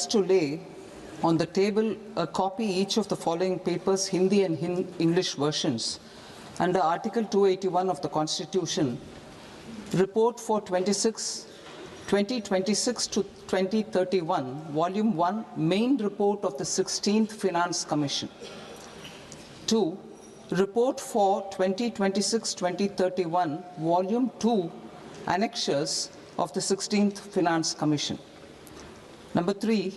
rise to lay on the table a copy each of the following papers, Hindi and English versions, under Article 281 of the Constitution, Report for 2026 to 2031, Volume 1, Main Report of the 16th Finance Commission. 2. Report for 2026-2031, Volume 2, Annexures of the 16th Finance Commission. Number 3,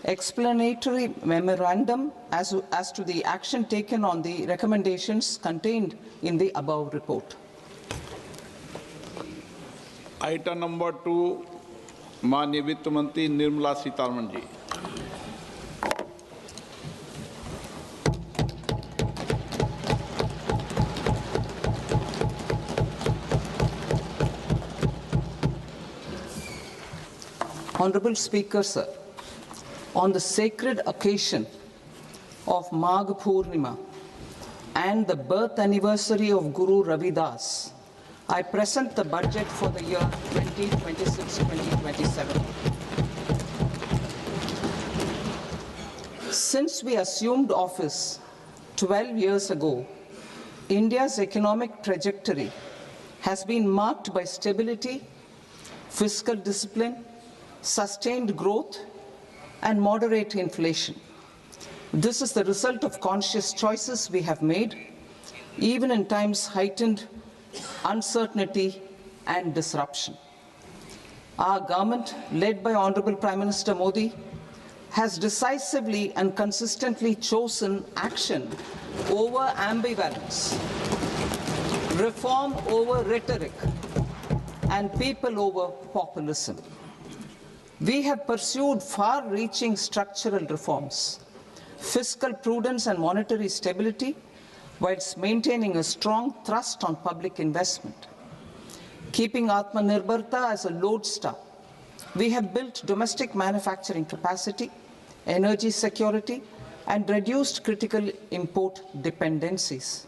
explanatory memorandum as to the action taken on the recommendations contained in the above report. Item number 2, माननीय वित्त मंत्री Nirmala Sitharaman ji. Honorable Speaker, sir, on the sacred occasion of Magh Purnima and the birth anniversary of Guru Ravidas, I present the budget for the year 2026-2027. Since we assumed office 12 years ago, India's economic trajectory has been marked by stability, fiscal discipline, sustained growth, and moderate inflation. This is the result of conscious choices we have made, even in times heightened uncertainty and disruption. Our government, led by Honorable Prime Minister Modi, has decisively and consistently chosen action over ambivalence, reform over rhetoric, and people over populism. We have pursued far-reaching structural reforms, fiscal prudence and monetary stability, whilst maintaining a strong thrust on public investment. Keeping Atmanirbharta as a lodestar, we have built domestic manufacturing capacity, energy security, and reduced critical import dependencies.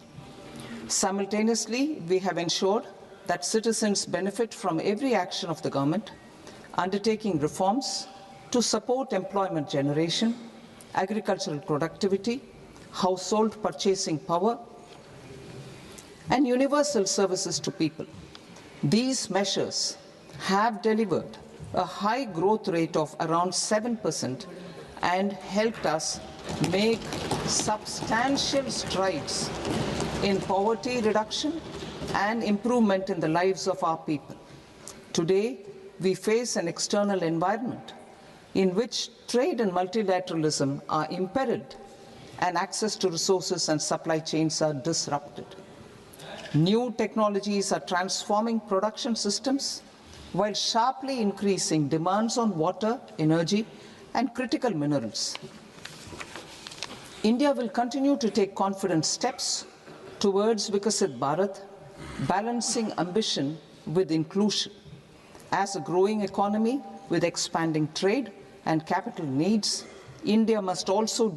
Simultaneously, we have ensured that citizens benefit from every action of the government, undertaking reforms to support employment generation, agricultural productivity, household purchasing power, and universal services to people. These measures have delivered a high growth rate of around 7% and helped us make substantial strides in poverty reduction and improvement in the lives of our people. Today, we face an external environment in which trade and multilateralism are imperiled and access to resources and supply chains are disrupted. New technologies are transforming production systems while sharply increasing demands on water, energy, and critical minerals. India will continue to take confident steps towards Vikasit Bharat, balancing ambition with inclusion. As a growing economy with expanding trade and capital needs, India must also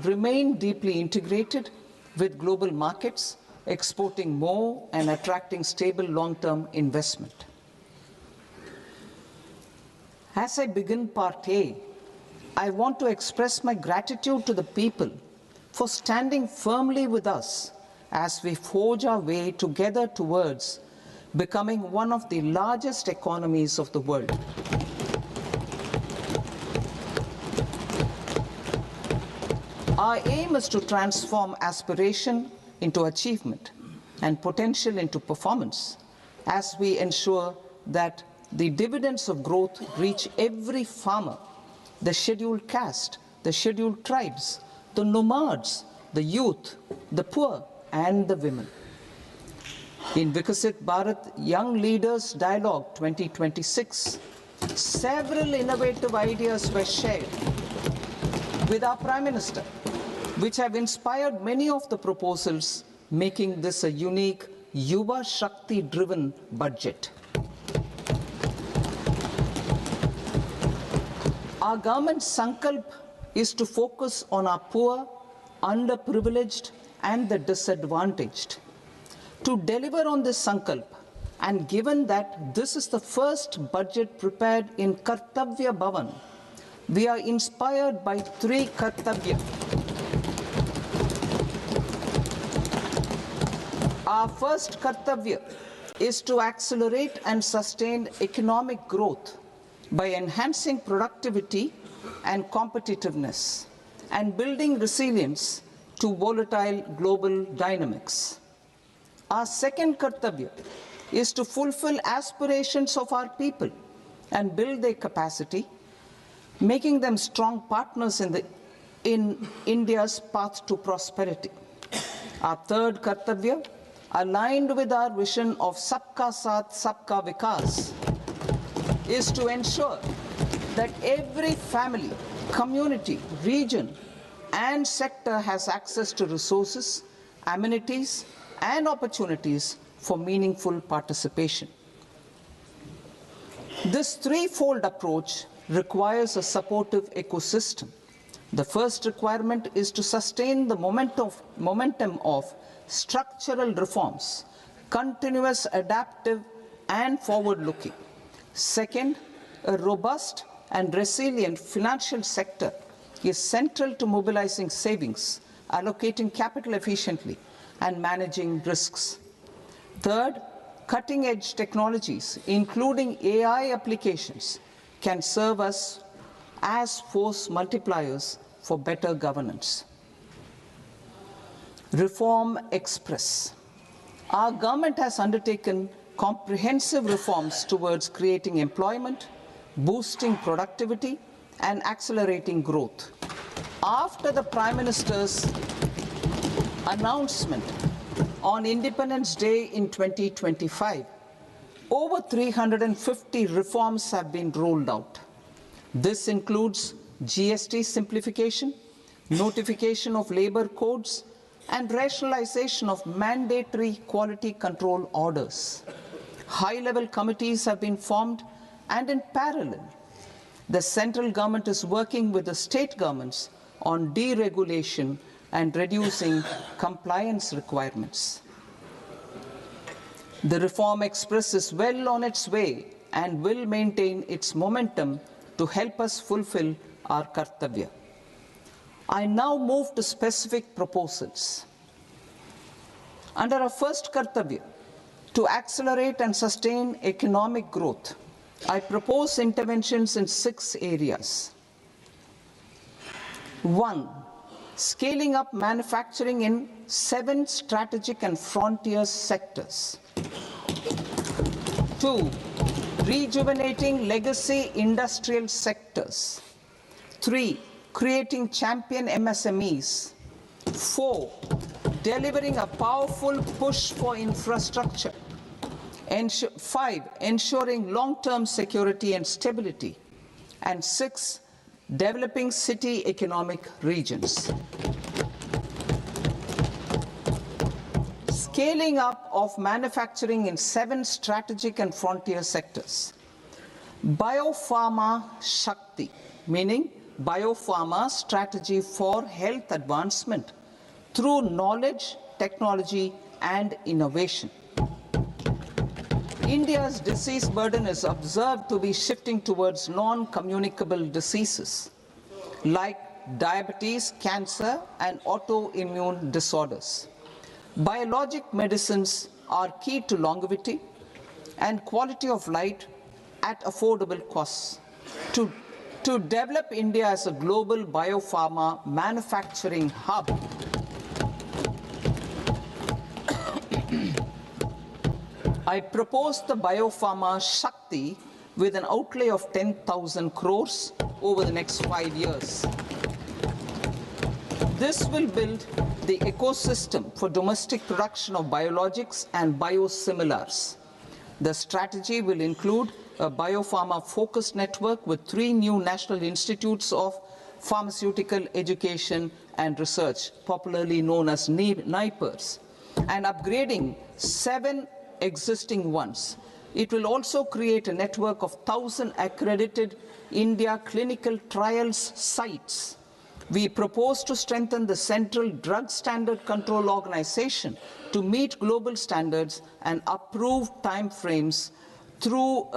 remain deeply integrated with global markets, exporting more and attracting stable long-term investment. As I begin Part A, I want to express my gratitude to the people for standing firmly with us as we forge our way together towards becoming one of the largest economies of the world. Our aim is to transform aspiration into achievement and potential into performance as we ensure that the dividends of growth reach every farmer, the scheduled caste, the scheduled tribes, the nomads, the youth, the poor, and the women. In Vikasit Bharat Young Leaders Dialogue 2026, several innovative ideas were shared with our Prime Minister, which have inspired many of the proposals, making this a unique Yuva Shakti-driven budget. Our government's sankalp is to focus on our poor, underprivileged, and the disadvantaged. To deliver on this sankalp, And given that this is the first budget prepared in Kartavya Bhavan, we are inspired by three Kartavya. Our first Kartavya is to accelerate and sustain economic growth by enhancing productivity and competitiveness and building resilience to volatile global dynamics. Our second Kartavya is to fulfill aspirations of our people and build their capacity, making them strong partners in India's path to prosperity. Our third Kartavya, aligned with our vision of Sabka Saath, Sabka Vikas, is to ensure that every family, community, region, and sector has access to resources, amenities, and opportunities for meaningful participation. This threefold approach requires a supportive ecosystem. The first requirement is to sustain the momentum of structural reforms, continuous, adaptive, and forward-looking. Second, a robust and resilient financial sector is central to mobilizing savings, allocating capital efficiently, and managing risks. Third, cutting-edge technologies, including AI applications, can serve us as force multipliers for better governance. Reform Express. Our government has undertaken comprehensive reforms towards creating employment, boosting productivity, and accelerating growth. After the Prime Minister's announcement on Independence Day in 2025, over 350 reforms have been rolled out. This includes GST simplification, notification of labor codes, and rationalization of mandatory quality control orders. High-level committees have been formed, and in parallel, the central government is working with the state governments on deregulation and reducing compliance requirements. The Reform Express is well on its way and will maintain its momentum to help us fulfill our Kartavya. I now move to specific proposals. Under our first Kartavya, to accelerate and sustain economic growth, I propose interventions in 6 areas. 1. Scaling up manufacturing in 7 strategic and frontier sectors. 2. Rejuvenating legacy industrial sectors. 3. Creating champion MSMEs. 4. Delivering a powerful push for infrastructure. 5. Ensuring long-term security and stability. And 6. Developing city economic regions. Scaling up of manufacturing in 7 strategic and frontier sectors. Biopharma Shakti, meaning biopharma strategy for health advancement through knowledge, technology, and innovation. India's disease burden is observed to be shifting towards non-communicable diseases like diabetes, cancer, and autoimmune disorders. Biologic medicines are key to longevity and quality of life at affordable costs. To develop India as a global biopharma manufacturing hub, I propose the Biopharma Shakti with an outlay of 10,000 crores over the next 5 years. This will build the ecosystem for domestic production of biologics and biosimilars. The strategy will include a biopharma-focused network with 3 new national institutes of pharmaceutical education and research, popularly known as NIPERs, and upgrading 7 existing ones. It will also create a network of 1,000 accredited India clinical trials sites We propose to strengthen the Central Drug Standard Control Organization to meet global standards and approve timeframes through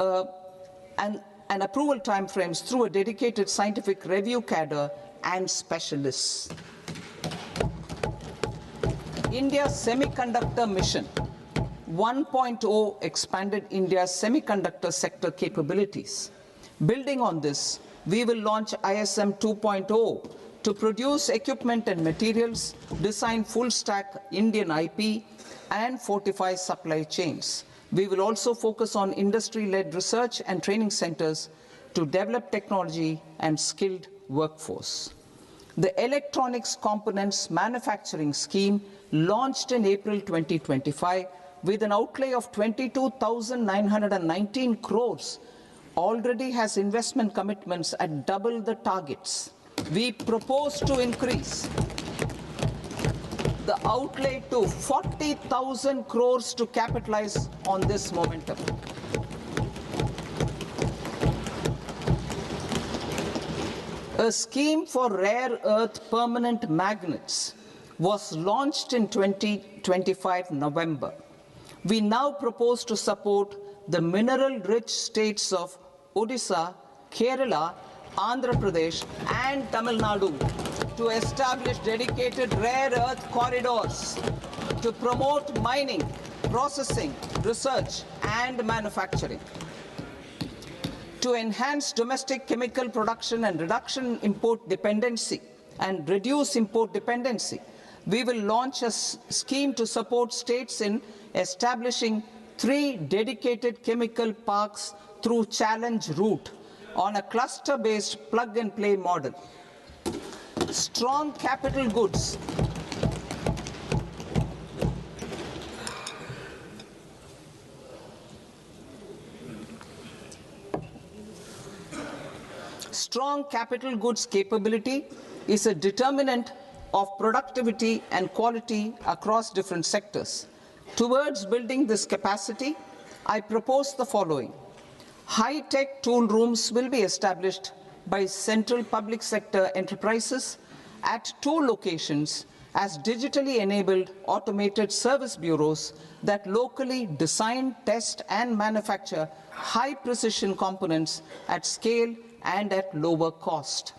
and approval timeframes through a dedicated scientific review cadre and specialists. India's Semiconductor Mission 1.0 expanded India's semiconductor sector capabilities. Building on this, we will launch ISM 2.0 to produce equipment and materials, design full-stack Indian IP, and fortify supply chains. We will also focus on industry-led research and training centers to develop technology and skilled workforce. The Electronics Components Manufacturing Scheme, launched in April 2025 with an outlay of 22,919 crores, already has investment commitments at double the targets. We propose to increase the outlay to 40,000 crores to capitalize on this momentum. A scheme for rare earth permanent magnets was launched in 2025 November. We now propose to support the mineral-rich states of Odisha, Kerala, Andhra Pradesh, and Tamil Nadu to establish dedicated rare earth corridors to promote mining, processing, research, and manufacturing. To enhance domestic chemical production and reduction import dependency and reduce import dependency, we will launch a scheme to support states in establishing 3 dedicated chemical parks through challenge route on a cluster-based plug-and-play model. Strong capital goods. Strong capital goods capability is a determinant of productivity and quality across different sectors. Towards building this capacity, I propose the following. High-tech tool rooms will be established by central public sector enterprises at 2 locations as digitally enabled automated service bureaus that locally design, test, and manufacture high-precision components at scale and at lower cost.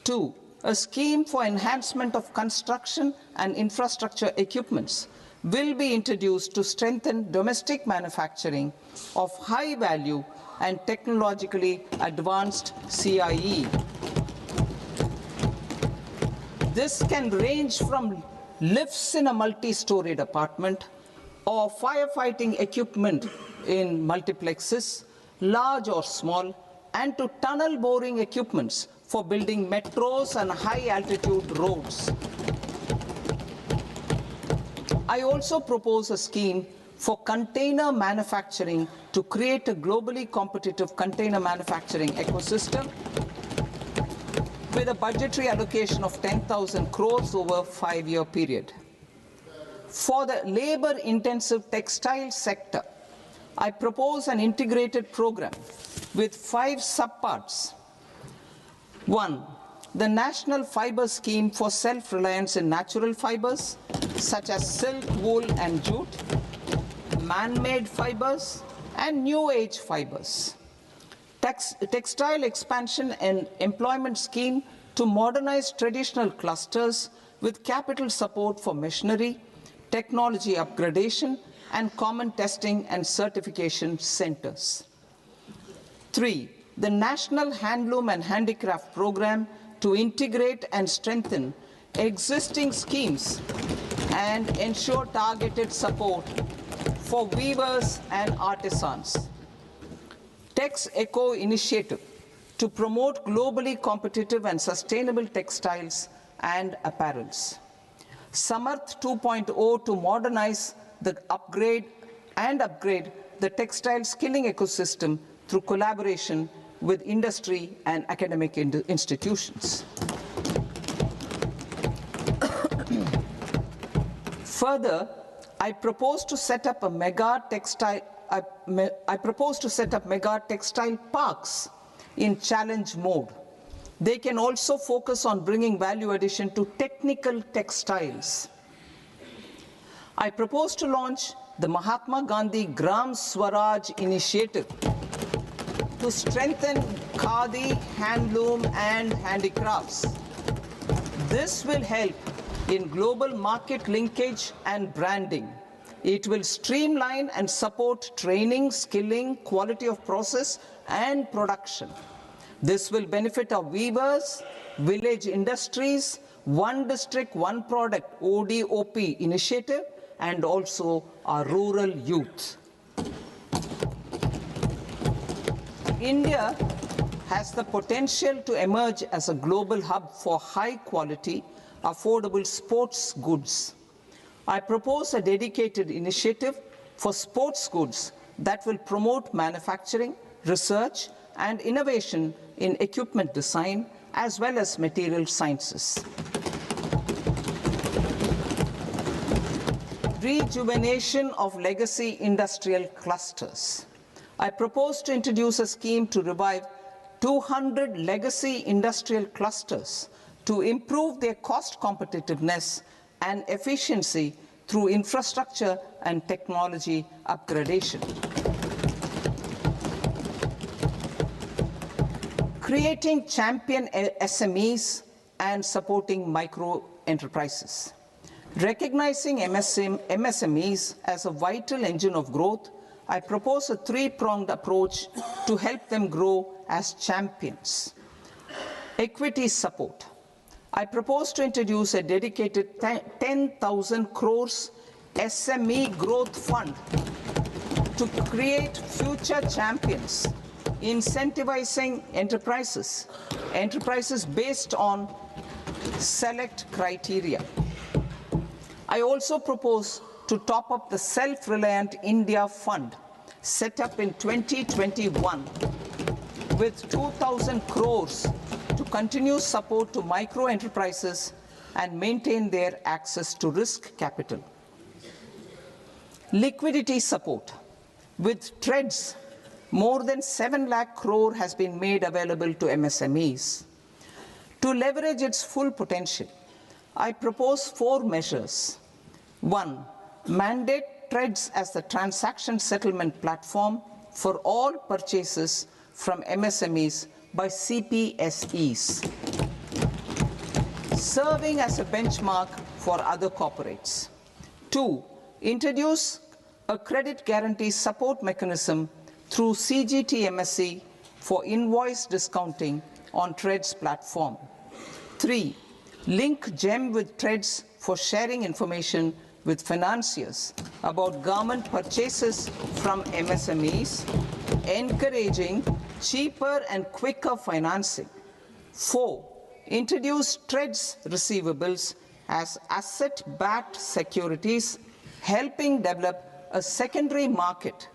2. A scheme for enhancement of construction and infrastructure equipments will be introduced to strengthen domestic manufacturing of high value and technologically advanced CIE. This can range from lifts in a multi-storied apartment or firefighting equipment in multiplexes, large or small, and to tunnel boring equipments for building metros and high-altitude roads. I also propose a scheme for container manufacturing to create a globally competitive container manufacturing ecosystem with a budgetary allocation of 10,000 crores over a 5-year period. For the labor-intensive textile sector, I propose an integrated program with 5 subparts. 1. The National Fiber Scheme for self-reliance in natural fibers, such as silk, wool, and jute, man-made fibers, and new-age fibers. Textile expansion and employment scheme to modernize traditional clusters with capital support for machinery, technology upgradation, and common testing and certification centers. 3. The National Handloom and Handicraft Program to integrate and strengthen existing schemes and ensure targeted support for weavers and artisans. Tex Eco Initiative to promote globally competitive and sustainable textiles and apparels. Samarth 2.0 to modernize the upgrade the textile skilling ecosystem through collaboration with industry and academic institutions. Further, I propose to set up mega textile parks in challenge mode They can also focus on bringing value addition to technical textiles. I propose to launch the Mahatma Gandhi Gram Swaraj initiative to strengthen khadi, handloom, and handicrafts. This will help in global market linkage and branding. It will streamline and support training, skilling, quality of process, and production. This will benefit our weavers, village industries, One District, One Product ODOP initiative, and also our rural youth. India has the potential to emerge as a global hub for high-quality, affordable sports goods. I propose a dedicated initiative for sports goods that will promote manufacturing, research, and innovation in equipment design as well as material sciences. Rejuvenation of legacy industrial clusters. I propose to introduce a scheme to revive 200 legacy industrial clusters to improve their cost competitiveness and efficiency through infrastructure and technology upgradation. Creating champion SMEs and supporting micro enterprises. Recognizing MSMEs as a vital engine of growth, I propose a three-pronged approach to help them grow as champions. Equity support. I propose to introduce a dedicated 10,000 crores SME growth fund to create future champions, incentivizing enterprises based on select criteria. I also propose to top up the Self-Reliant India Fund set up in 2021 with 2,000 crores to continue support to micro enterprises and maintain their access to risk capital. Liquidity support. With TREDS, more than 7 lakh crore has been made available to MSMEs. To leverage its full potential, I propose 4 measures. 1. Mandate TREDS as the transaction settlement platform for all purchases from MSMEs by CPSEs, serving as a benchmark for other corporates. 2. Introduce a credit guarantee support mechanism through CGT-MSE for invoice discounting on TREDS platform. 3. Link GEM with TREDS for sharing information with financiers about government purchases from MSMEs, encouraging cheaper and quicker financing. 4. Introduce TREDS receivables as asset-backed securities, helping develop a secondary market,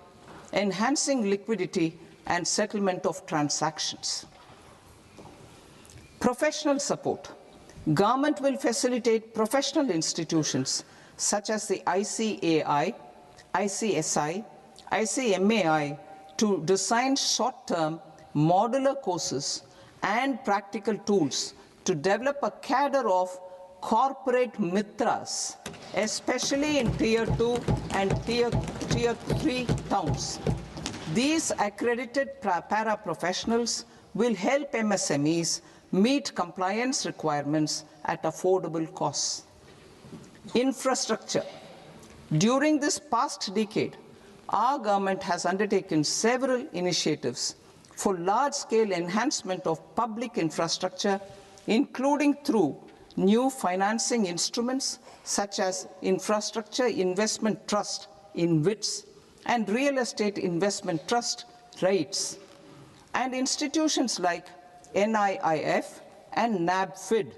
enhancing liquidity and settlement of transactions. Professional support. Government will facilitate professional institutions such as the ICAI, ICSI, ICMAI to design short-term modular courses and practical tools to develop a cadre of corporate mitras, especially in Tier 2 and Tier 3 towns. These accredited para-professionals will help MSMEs meet compliance requirements at affordable costs. Infrastructure. During this past decade, our government has undertaken several initiatives for large-scale enhancement of public infrastructure, including through new financing instruments such as Infrastructure Investment Trust (InvITs) and Real Estate Investment Trust (REITs), and institutions like NIIF and NABFID.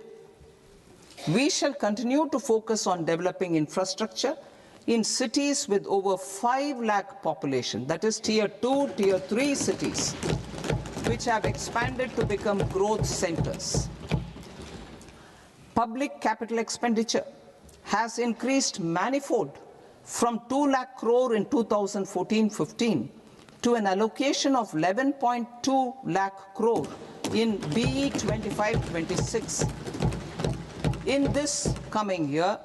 We shall continue to focus on developing infrastructure in cities with over 5 lakh population, that is Tier 2, Tier 3 cities, which have expanded to become growth centers. Public capital expenditure has increased manifold from 2 lakh crore in 2014-15 to an allocation of 11.2 lakh crore in BE 25-26. In this coming year,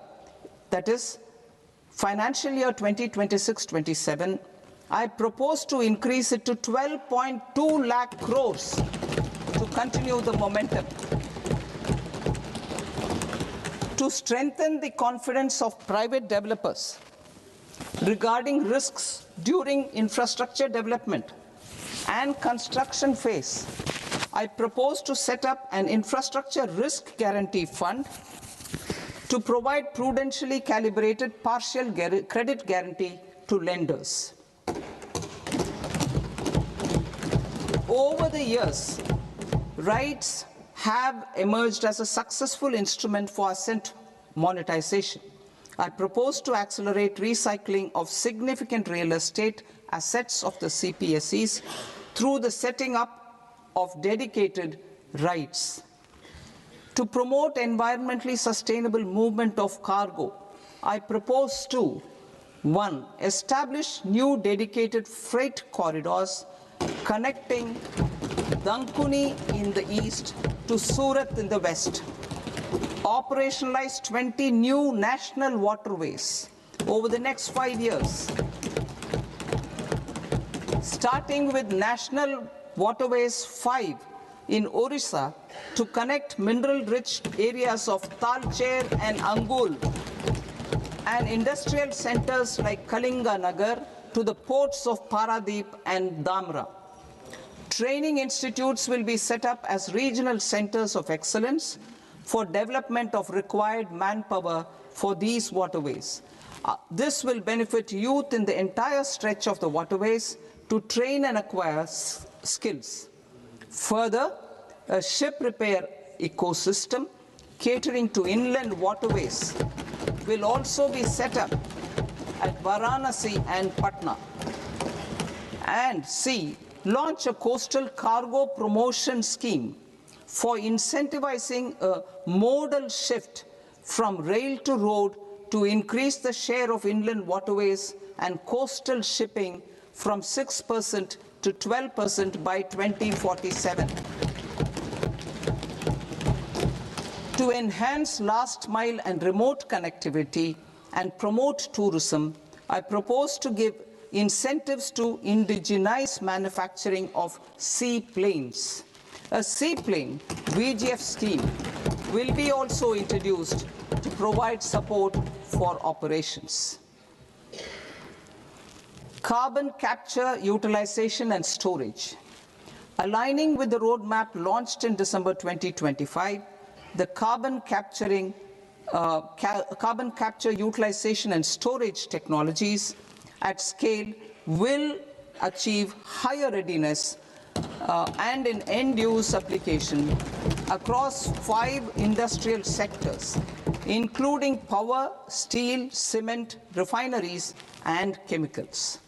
that is financial year 2026-27, I propose to increase it to 12.2 lakh crores to continue the momentum. To strengthen the confidence of private developers regarding risks during infrastructure development and construction phase, I propose to set up an infrastructure risk guarantee fund to provide prudentially calibrated partial credit guarantee to lenders. Over the years, RITES have emerged as a successful instrument for asset monetization. I propose to accelerate recycling of significant real estate assets of the CPSEs through the setting up of dedicated RITES. To promote environmentally sustainable movement of cargo, I propose to 1. Establish new dedicated freight corridors connecting Dankuni in the east to Surat in the west. Operationalize 20 new national waterways over the next 5 years, starting with National Waterways 5 in Orissa to connect mineral-rich areas of Talcher and Angul and industrial centers like Kalinga Nagar to the ports of Paradeep and Dhamra. Training institutes will be set up as regional centers of excellence for development of required manpower for these waterways. This will benefit youth in the entire stretch of the waterways to train and acquire skills. Further, a ship repair ecosystem catering to inland waterways will also be set up at Varanasi and Patna. And C, launch a coastal cargo promotion scheme for incentivizing a modal shift from rail to road to increase the share of inland waterways and coastal shipping from 6% to 12% by 2047. To enhance last mile and remote connectivity and promote tourism, I propose to give incentives to indigenize manufacturing of seaplanes. A seaplane VGF scheme will be also introduced to provide support for operations. Carbon capture, utilization and storage. Aligning with the roadmap launched in December 2025, the carbon capture, utilization and storage technologies at scale will achieve higher readiness and in end-use application across 5 industrial sectors, including power, steel, cement, refineries, and chemicals.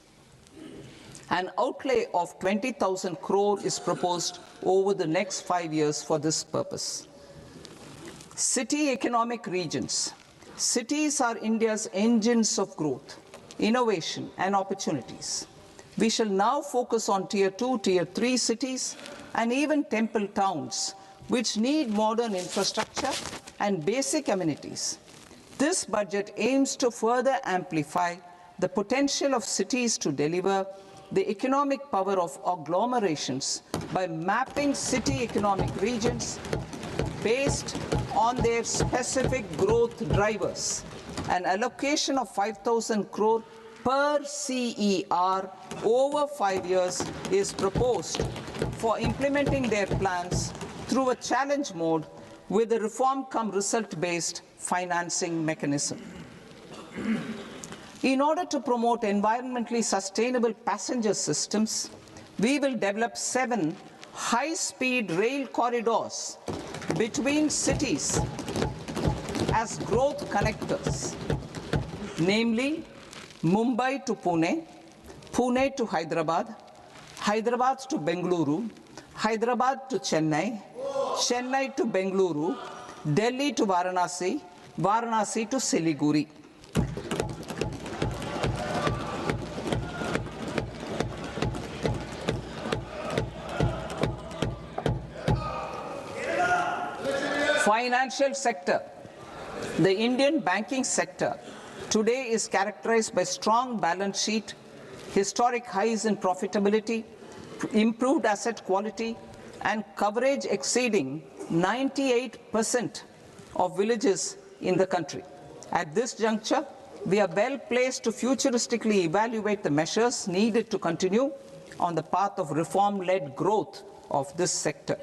An outlay of 20,000 crore is proposed over the next 5 years for this purpose. City economic regions. Cities are India's engines of growth, innovation, and opportunities. We shall now focus on Tier 2, Tier 3 cities, and even temple towns, which need modern infrastructure and basic amenities. This budget aims to further amplify the potential of cities to deliver the economic power of agglomerations by mapping city economic regions based on their specific growth drivers. An allocation of 5,000 crore per CER over 5 years is proposed for implementing their plans through a challenge mode with a reform-cum-result-based financing mechanism. In order to promote environmentally sustainable passenger systems, we will develop 7 high-speed rail corridors between cities as growth connectors, namely Mumbai to Pune, Pune to Hyderabad, Hyderabad to Bengaluru, Hyderabad to Chennai, Chennai to Bengaluru, Delhi to Varanasi, Varanasi to Siliguri. Financial sector. The Indian banking sector today is characterized by strong balance sheet, historic highs in profitability, improved asset quality, and coverage exceeding 98% of villages in the country. At this juncture, we are well placed to futuristically evaluate the measures needed to continue on the path of reform-led growth of this sector.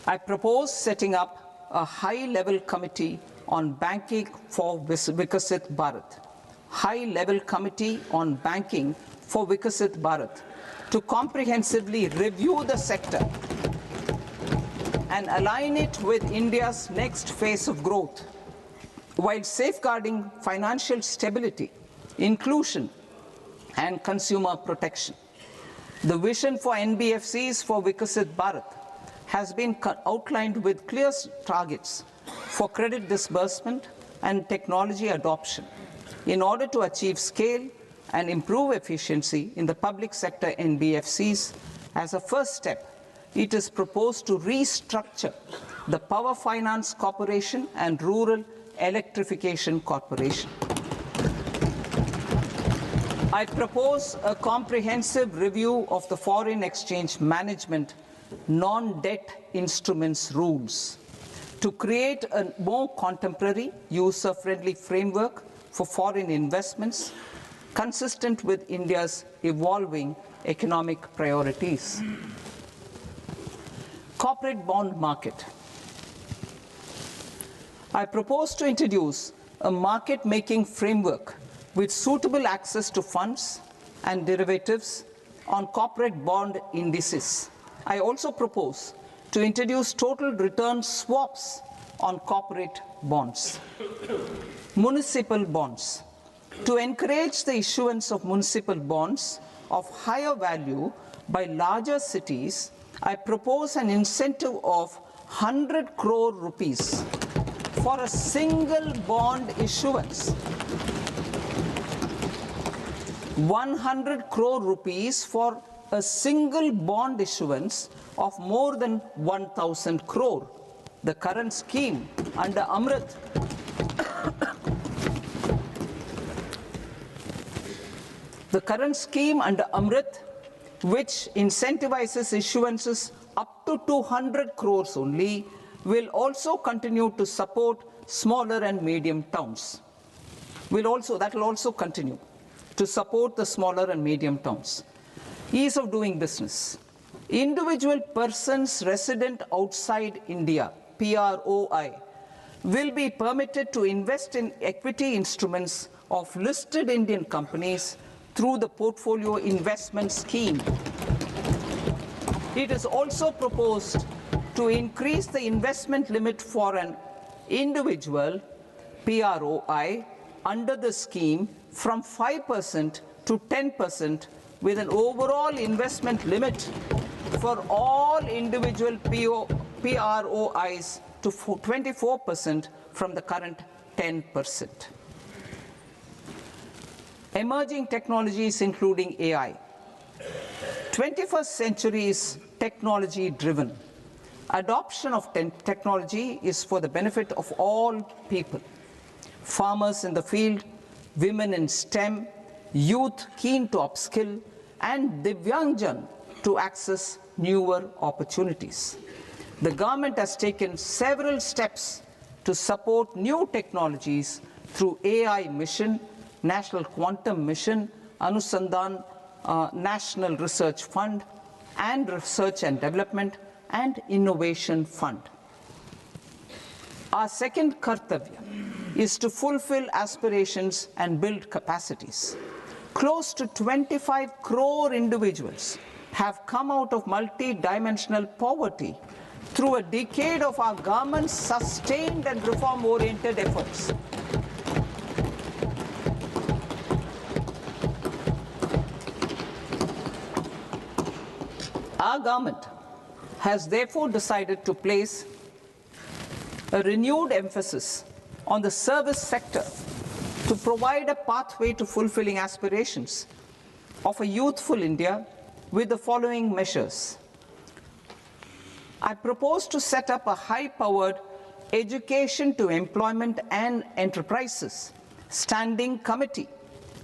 I propose setting up a high-level committee on banking for Vikasit Bharat. High-level committee on banking for Vikasit Bharat to comprehensively review the sector and align it with India's next phase of growth, while safeguarding financial stability, inclusion, and consumer protection. The vision for NBFCs for Vikasit Bharat has been outlined with clear targets for credit disbursement and technology adoption in order to achieve scale and improve efficiency in the public sector NBFCs. As a first step, it is proposed to restructure the Power Finance Corporation and Rural Electrification Corporation. I propose a comprehensive review of the foreign exchange management non-debt instruments rules to create a more contemporary, user-friendly framework for foreign investments consistent with India's evolving economic priorities. Corporate bond market. I propose to introduce a market-making framework with suitable access to funds and derivatives on corporate bond indices. I also propose to introduce total return swaps on corporate bonds. Municipal bonds. To encourage the issuance of municipal bonds of higher value by larger cities, I propose an incentive of 100 crore rupees for a single bond issuance. 100 crore rupees for a single bond issuance of more than 1,000 crore. The current scheme under Amrit which incentivizes issuances up to 200 crores only, will also continue to support smaller and medium towns. That will also continue to support the smaller and medium towns. Ease of doing business. Individual persons resident outside India, PROI, will be permitted to invest in equity instruments of listed Indian companies through the portfolio investment scheme. It is also proposed to increase the investment limit for an individual PROI under the scheme from 5% to 10%, with an overall investment limit for all individual PROIs to 24% from the current 10%. Emerging technologies including AI. 21st century is technology-driven. Adoption of technology is for the benefit of all people. Farmers in the field, women in STEM, youth keen to upskill, and Divyangjan to access newer opportunities. The government has taken several steps to support new technologies through AI Mission, National Quantum Mission, Anusandhan National Research Fund, and Research and Development and Innovation Fund. Our second kartavya is to fulfill aspirations and build capacities. Close to 25 crore individuals have come out of multi-dimensional poverty through a decade of our government's sustained and reform-oriented efforts. Our government has therefore decided to place a renewed emphasis on the service sector to provide a pathway to fulfilling aspirations of a youthful India with the following measures. I propose to set up a high-powered Education to Employment and Enterprises Standing Committee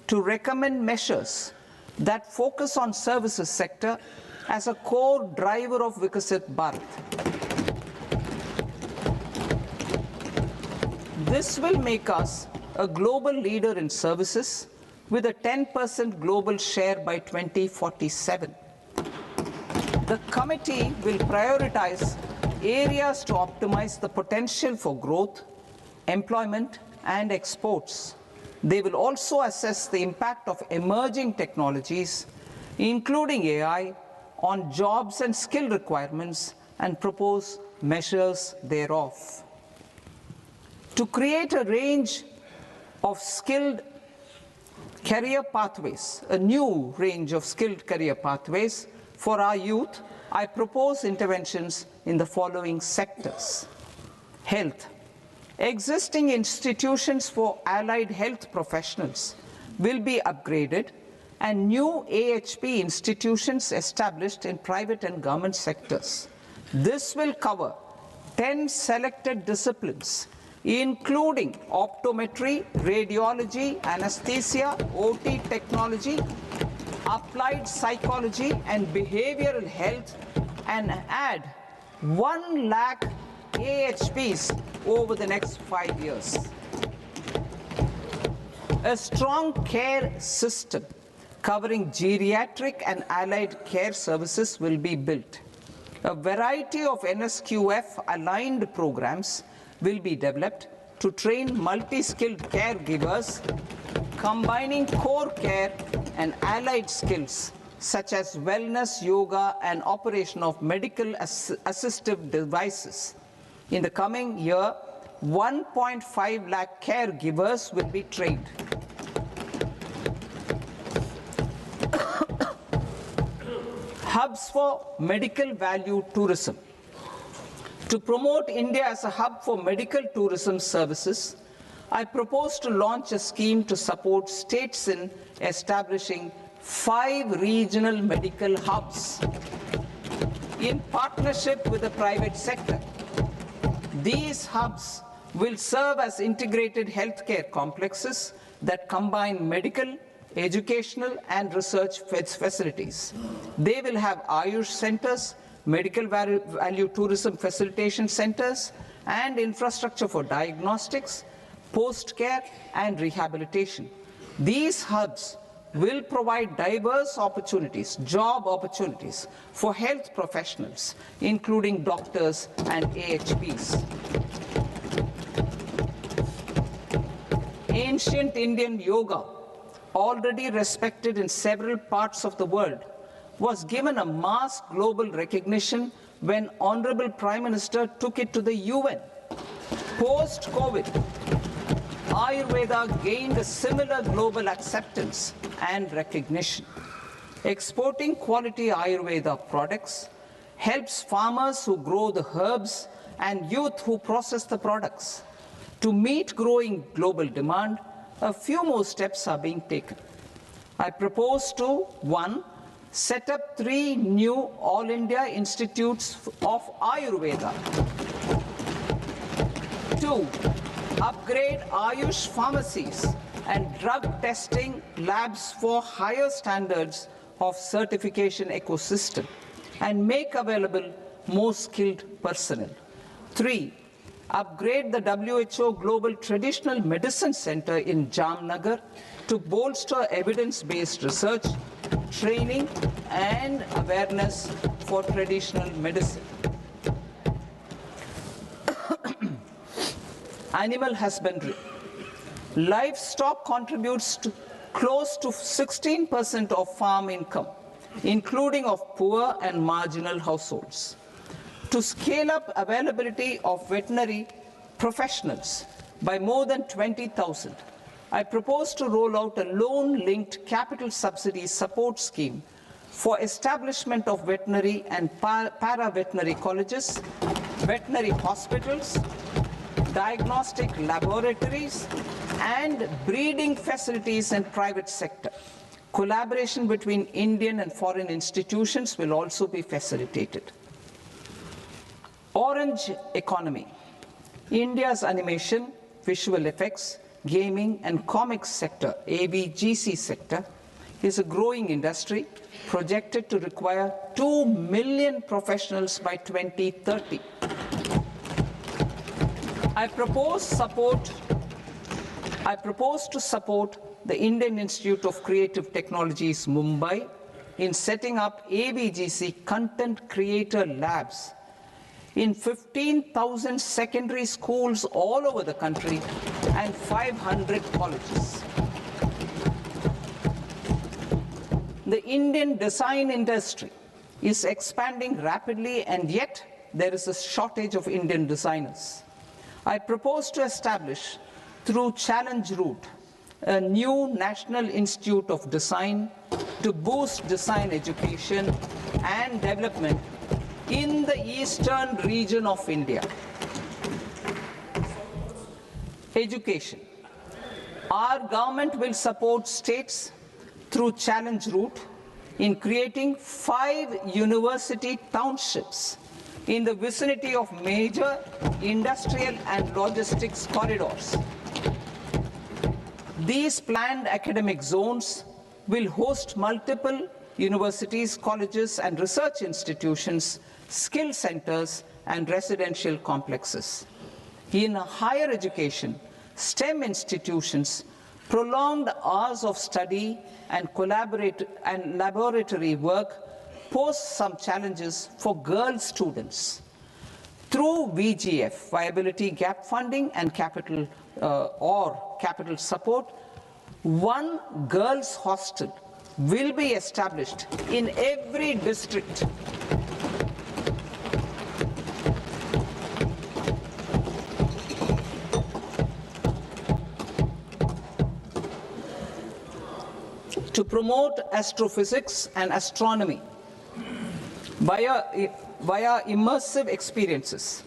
to recommend measures that focus on services sector as a core driver of Vikasit Bharat. This will make us a global leader in services with a 10% global share by 2047. The committee will prioritize areas to optimize the potential for growth, employment, and exports. They will also assess the impact of emerging technologies, including AI, on jobs and skill requirements and propose measures thereof. To create a range of skilled career pathways, a new range of skilled career pathways for our youth, I propose interventions in the following sectors. Health. Existing institutions for allied health professionals will be upgraded and new AHP institutions established in private and government sectors. This will cover 10 selected disciplines, including optometry, radiology, anesthesia, OT technology, applied psychology, and behavioral health, and add 1 lakh AHPs over the next 5 years. A strong care system covering geriatric and allied care services will be built. A variety of NSQF-aligned programs will be developed to train multi-skilled caregivers, combining core care and allied skills such as wellness, yoga, and operation of medical assistive devices. In the coming year, 1.5 lakh caregivers will be trained. Hubs for medical value tourism. To promote India as a hub for medical tourism services, I propose to launch a scheme to support states in establishing 5 regional medical hubs in partnership with the private sector. These hubs will serve as integrated healthcare complexes that combine medical, educational, and research facilities. They will have Ayush centers, medical value tourism facilitation centers, and infrastructure for diagnostics, post-care, and rehabilitation. These hubs will provide diverse opportunities, job opportunities for health professionals, including doctors and AHPs. Ancient Indian yoga, already respected in several parts of the world, was given a mass global recognition when Honorable Prime Minister took it to the UN. Post-COVID, Ayurveda gained a similar global acceptance and recognition. Exporting quality Ayurveda products helps farmers who grow the herbs and youth who process the products. To meet growing global demand, a few more steps are being taken. I propose to 1. Set up 3 new All India Institutes of Ayurveda. 2. Upgrade Ayush pharmacies and drug testing labs for higher standards of certification ecosystem and make available more skilled personnel. 3. Upgrade the WHO Global Traditional Medicine Center in Jamnagar to bolster evidence-based research, training, and awareness for traditional medicine. Animal husbandry. Livestock contributes to close to 16% of farm income, including of poor and marginal households. To scale up availability of veterinary professionals by more than 20,000, I propose to roll out a loan-linked capital subsidy support scheme for establishment of veterinary and para-veterinary colleges, veterinary hospitals, diagnostic laboratories, and breeding facilities in private sector. Collaboration between Indian and foreign institutions will also be facilitated. Orange economy. India's animation, visual effects, gaming and comics sector, ABGC sector, is a growing industry projected to require 2 million professionals by 2030. I propose to support the Indian Institute of Creative Technologies, Mumbai, in setting up ABGC content creator labs in 15,000 secondary schools all over the country and 500 colleges. The Indian design industry is expanding rapidly, and yet there is a shortage of Indian designers. I propose to establish, through Challenge Route, a new National Institute of Design to boost design education and development in the eastern region of India. Education. Our government will support states through Challenge Route in creating 5 university townships in the vicinity of major industrial and logistics corridors. These planned academic zones will host multiple universities, colleges, and research institutions, skill centers, and residential complexes. In higher education, STEM institutions, prolonged hours of study and laboratory work pose some challenges for girl students. Through VGF, Viability Gap Funding and capital support, one girls' hostel will be established in every district. To promote astrophysics and astronomy via immersive experiences.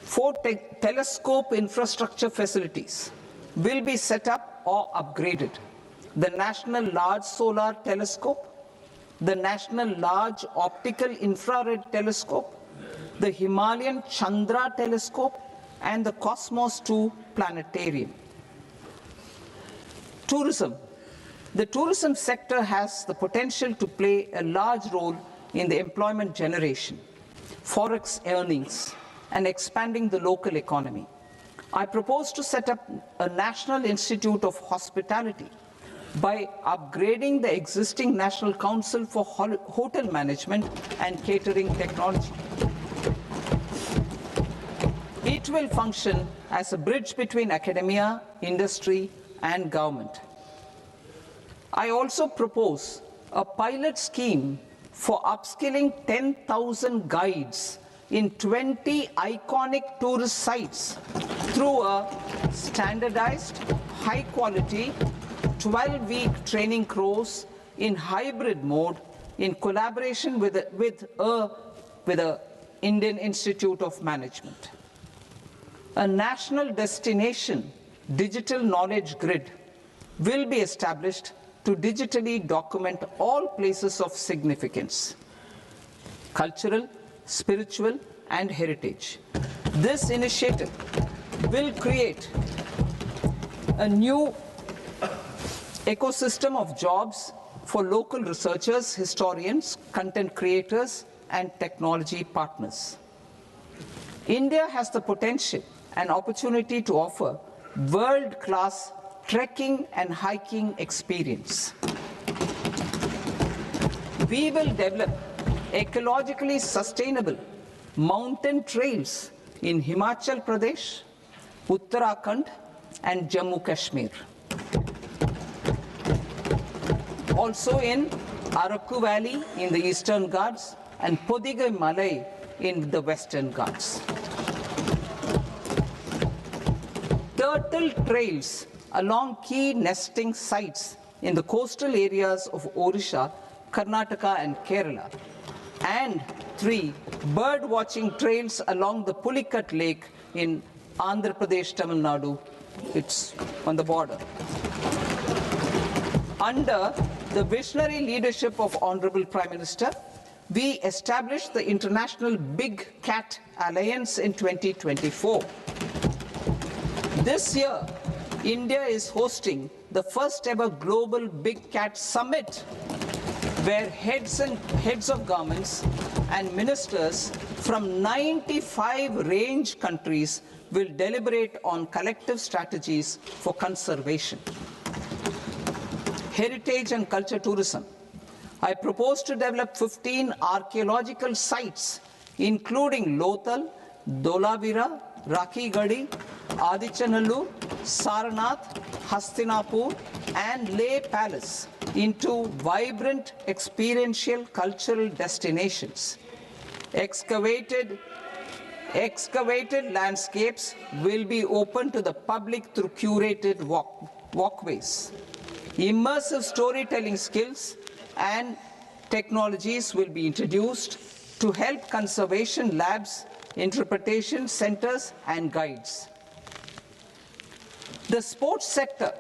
4 telescope infrastructure facilities will be set up or upgraded. The National Large Solar Telescope, the National Large Optical Infrared Telescope, the Himalayan Chandra Telescope, and the Cosmos 2 Planetarium. Tourism. The tourism sector has the potential to play a large role in the employment generation, forex earnings, and expanding the local economy. I propose to set up a National Institute of Hospitality by upgrading the existing National Council for Hotel Management and Catering Technology. It will function as a bridge between academia, industry, and government. I also propose a pilot scheme for upskilling 10,000 guides in 20 iconic tourist sites through a standardized, high-quality, 12-week training course in hybrid mode in collaboration with the Indian Institute of Management. A national destination digital knowledge grid will be established to digitally document all places of significance, cultural, spiritual, and heritage. This initiative will create a new ecosystem of jobs for local researchers, historians, content creators, and technology partners. India has the potential and opportunity to offer world-class trekking and hiking experience. We will develop ecologically sustainable mountain trails in Himachal Pradesh, Uttarakhand, and Jammu Kashmir. Also in Araku Valley in the Eastern Ghats and Podigai Malai in the Western Ghats. Turtle trails along key nesting sites in the coastal areas of Odisha, Karnataka, and Kerala. And 3 bird watching trails along the Pulikat Lake in Andhra Pradesh, Tamil Nadu. It's on the border. Under the visionary leadership of Honorable Prime Minister, we established the International Big Cat Alliance in 2024. This year, India is hosting the first ever Global Big Cat Summit, where heads of governments and ministers from 95 range countries will deliberate on collective strategies for conservation. Heritage and culture tourism. I propose to develop 15 archaeological sites, including Lothal, Dholavira, Rakhigarhi, Adichanallur, Saranath, Hastinapur, and Leh Palace into vibrant experiential cultural destinations. Excavated landscapes will be open to the public through curated walkways. Immersive storytelling skills and technologies will be introduced to help conservation labs, interpretation centers, and guides. The sports sector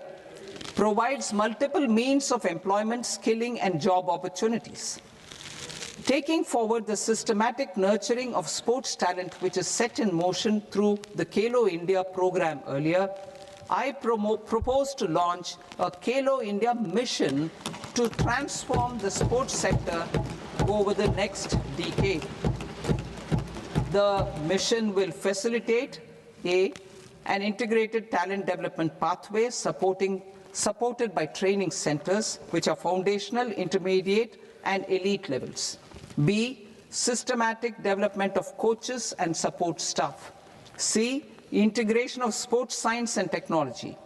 provides multiple means of employment, skilling, and job opportunities. Taking forward the systematic nurturing of sports talent, which is set in motion through the Khelo India program earlier, I propose to launch a Khelo India mission to transform the sports sector over the next decade. The mission will facilitate an integrated talent development pathway supported by training centers, which are foundational, intermediate, and elite levels. B, systematic development of coaches and support staff. C, integration of sports science and technology.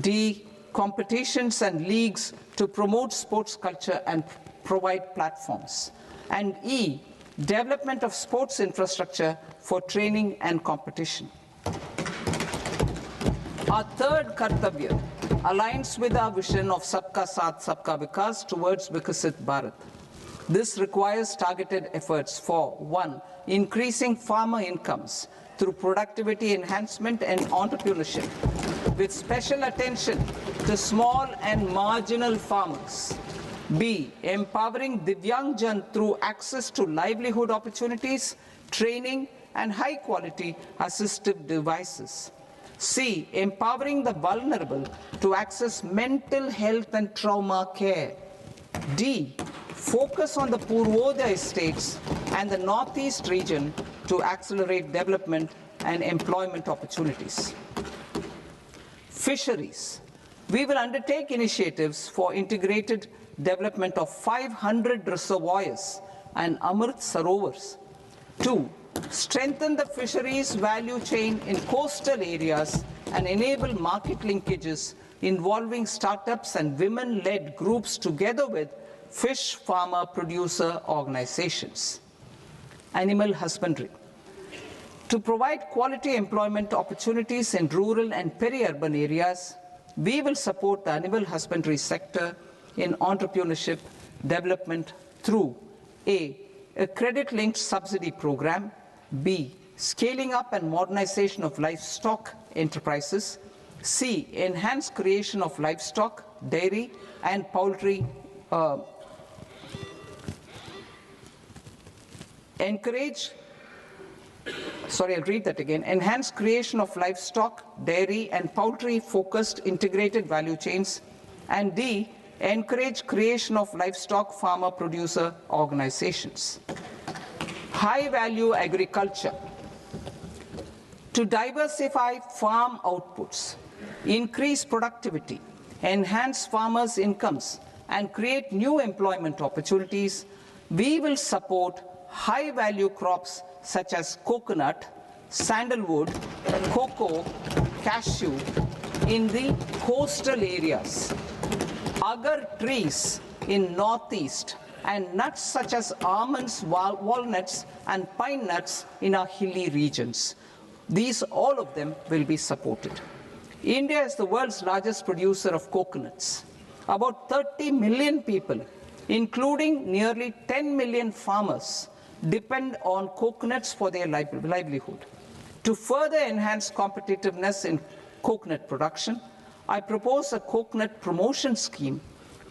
D, competitions and leagues to promote sports culture and provide platforms. And E, development of sports infrastructure for training and competition. Our third Kartavya aligns with our vision of Sabka Saath, Sabka Vikas towards Vikasit Bharat. This requires targeted efforts for 1, increasing farmer incomes through productivity enhancement and entrepreneurship, with special attention to small and marginal farmers. B, empowering Divyangjan through access to livelihood opportunities, training, and high-quality assistive devices. C, empowering the vulnerable to access mental health and trauma care. D, focus on the Purvodaya states and the Northeast region to accelerate development and employment opportunities. Fisheries. We will undertake initiatives for integrated development of 500 reservoirs and Amrit Sarovars. 2, strengthen the fisheries value chain in coastal areas and enable market linkages involving startups and women-led groups together with fish farmer producer organizations. Animal husbandry. To provide quality employment opportunities in rural and peri-urban areas, we will support the animal husbandry sector in entrepreneurship development through A, credit-linked subsidy program, B, scaling up and modernization of livestock enterprises, C, enhanced creation of livestock, dairy, and poultry, enhanced creation of livestock, dairy, and poultry-focused integrated value chains, and D, encourage creation of livestock farmer-producer organizations. High-value agriculture. To diversify farm outputs, increase productivity, enhance farmers' incomes, and create new employment opportunities, we will support high-value crops such as coconut, sandalwood, cocoa, cashew in the coastal areas, agar trees in northeast, and nuts such as almonds, walnuts, and pine nuts in our hilly regions. All of them will be supported. India is the world's largest producer of coconuts. About 30 million people, including nearly 10 million farmers, depend on coconuts for their livelihood. To further enhance competitiveness in coconut production, I propose a coconut promotion scheme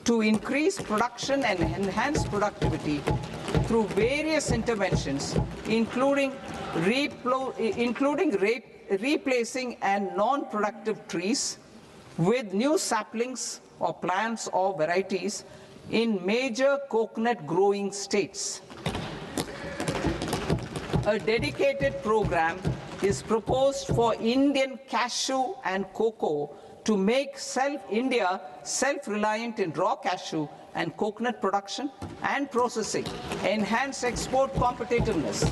to increase production and enhance productivity through various interventions, including replacing and non-productive trees with new saplings or plants or varieties in major coconut growing states. A dedicated program is proposed for Indian cashew and cocoa to make India self-reliant in raw cashew and coconut production and processing, enhance export competitiveness,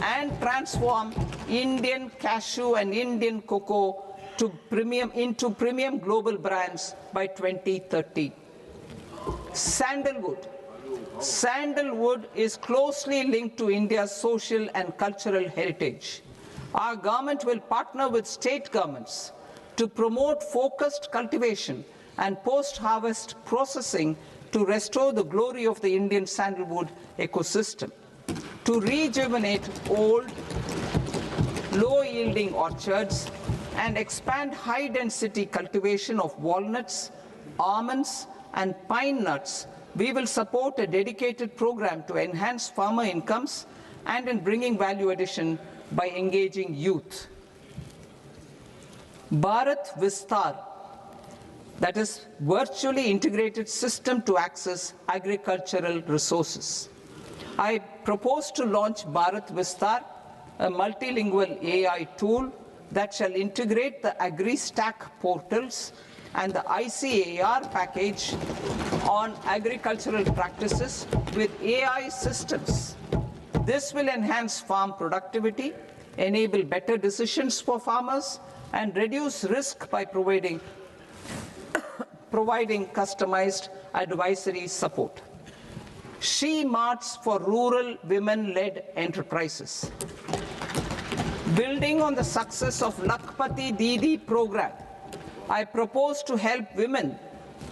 and transform Indian cashew and Indian cocoa into premium global brands by 2030. Sandalwood. Sandalwood is closely linked to India's social and cultural heritage. Our government will partner with state governments to promote focused cultivation and post-harvest processing to restore the glory of the Indian sandalwood ecosystem, to rejuvenate old, low-yielding orchards, and expand high-density cultivation of walnuts, almonds, and pine nuts. We will support a dedicated program to enhance farmer incomes and in bringing value addition by engaging youth. Bharat Vistar, that is virtually integrated system to access agricultural resources. I propose to launch Bharat Vistar, a multilingual AI tool that shall integrate the AgriStack portals and the ICAR package on agricultural practices with AI systems. This will enhance farm productivity, enable better decisions for farmers, and reduce risk by providing customized advisory support. She-Marts for rural women-led enterprises. Building on the success of Lakpati Didi program, I propose to help women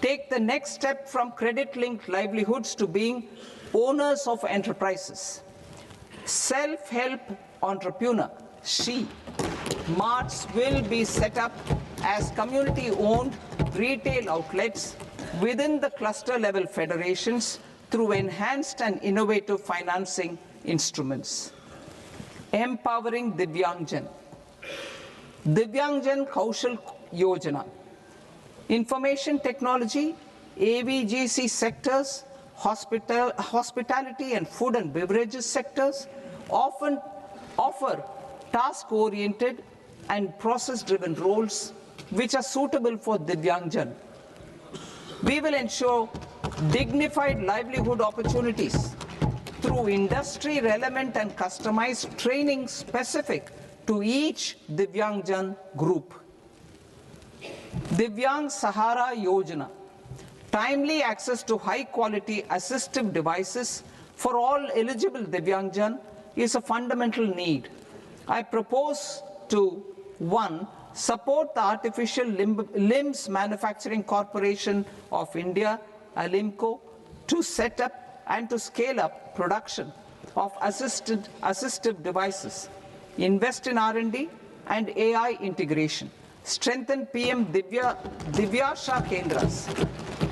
take the next step from credit-linked livelihoods to being owners of enterprises. Self-help entrepreneur, She-Marts will be set up as community-owned retail outlets within the cluster-level federations through enhanced and innovative financing instruments. Empowering Divyangjan. Divyangjan Kaushal Yojana. Information technology, AVGC sectors, hospitality and food and beverages sectors often offer task-oriented and process-driven roles which are suitable for Divyangjan. We will ensure dignified livelihood opportunities through industry-relevant and customized training specific to each Divyangjan group. Divyang Sahara Yojana. Timely access to high-quality assistive devices for all eligible Divyangjan is a fundamental need. I propose to 1. Support the Artificial Limbs Manufacturing Corporation of India, Alimco, to set up and to scale up production of assistive devices, invest in R&D and AI integration, strengthen PM Divyasha Kendras,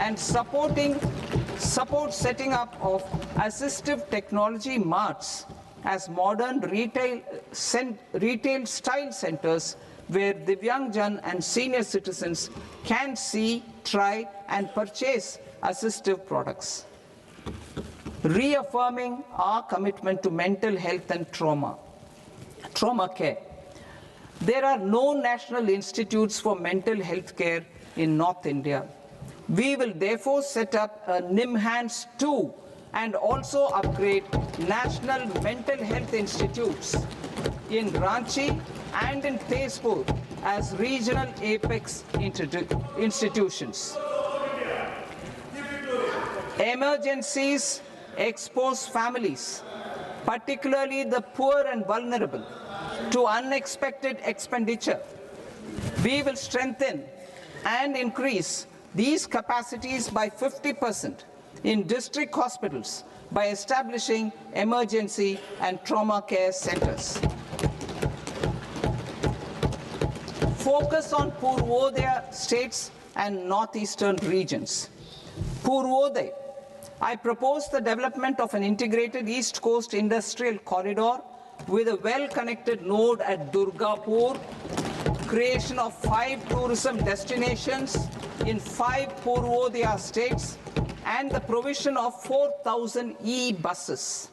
and support setting up of assistive technology marts as modern retail style centers where Divyangjan and senior citizens can see, try, and purchase assistive products. Reaffirming our commitment to mental health and trauma care. There are no national institutes for mental health care in North India. We will therefore set up a NIMHANS 2 and also upgrade national mental health institutes in Ranchi and in Tezpur as regional apex institutions. Emergencies expose families, particularly the poor and vulnerable, to unexpected expenditure. We will strengthen and increase these capacities by 50% in district hospitals by establishing emergency and trauma care centers. Focus on Purvodaya states and northeastern regions. Purvodaya, I propose the development of an integrated East Coast industrial corridor with a well-connected node at Durgapur, creation of 5 tourism destinations in 5 Purvodaya states, and the provision of 4,000 e-buses.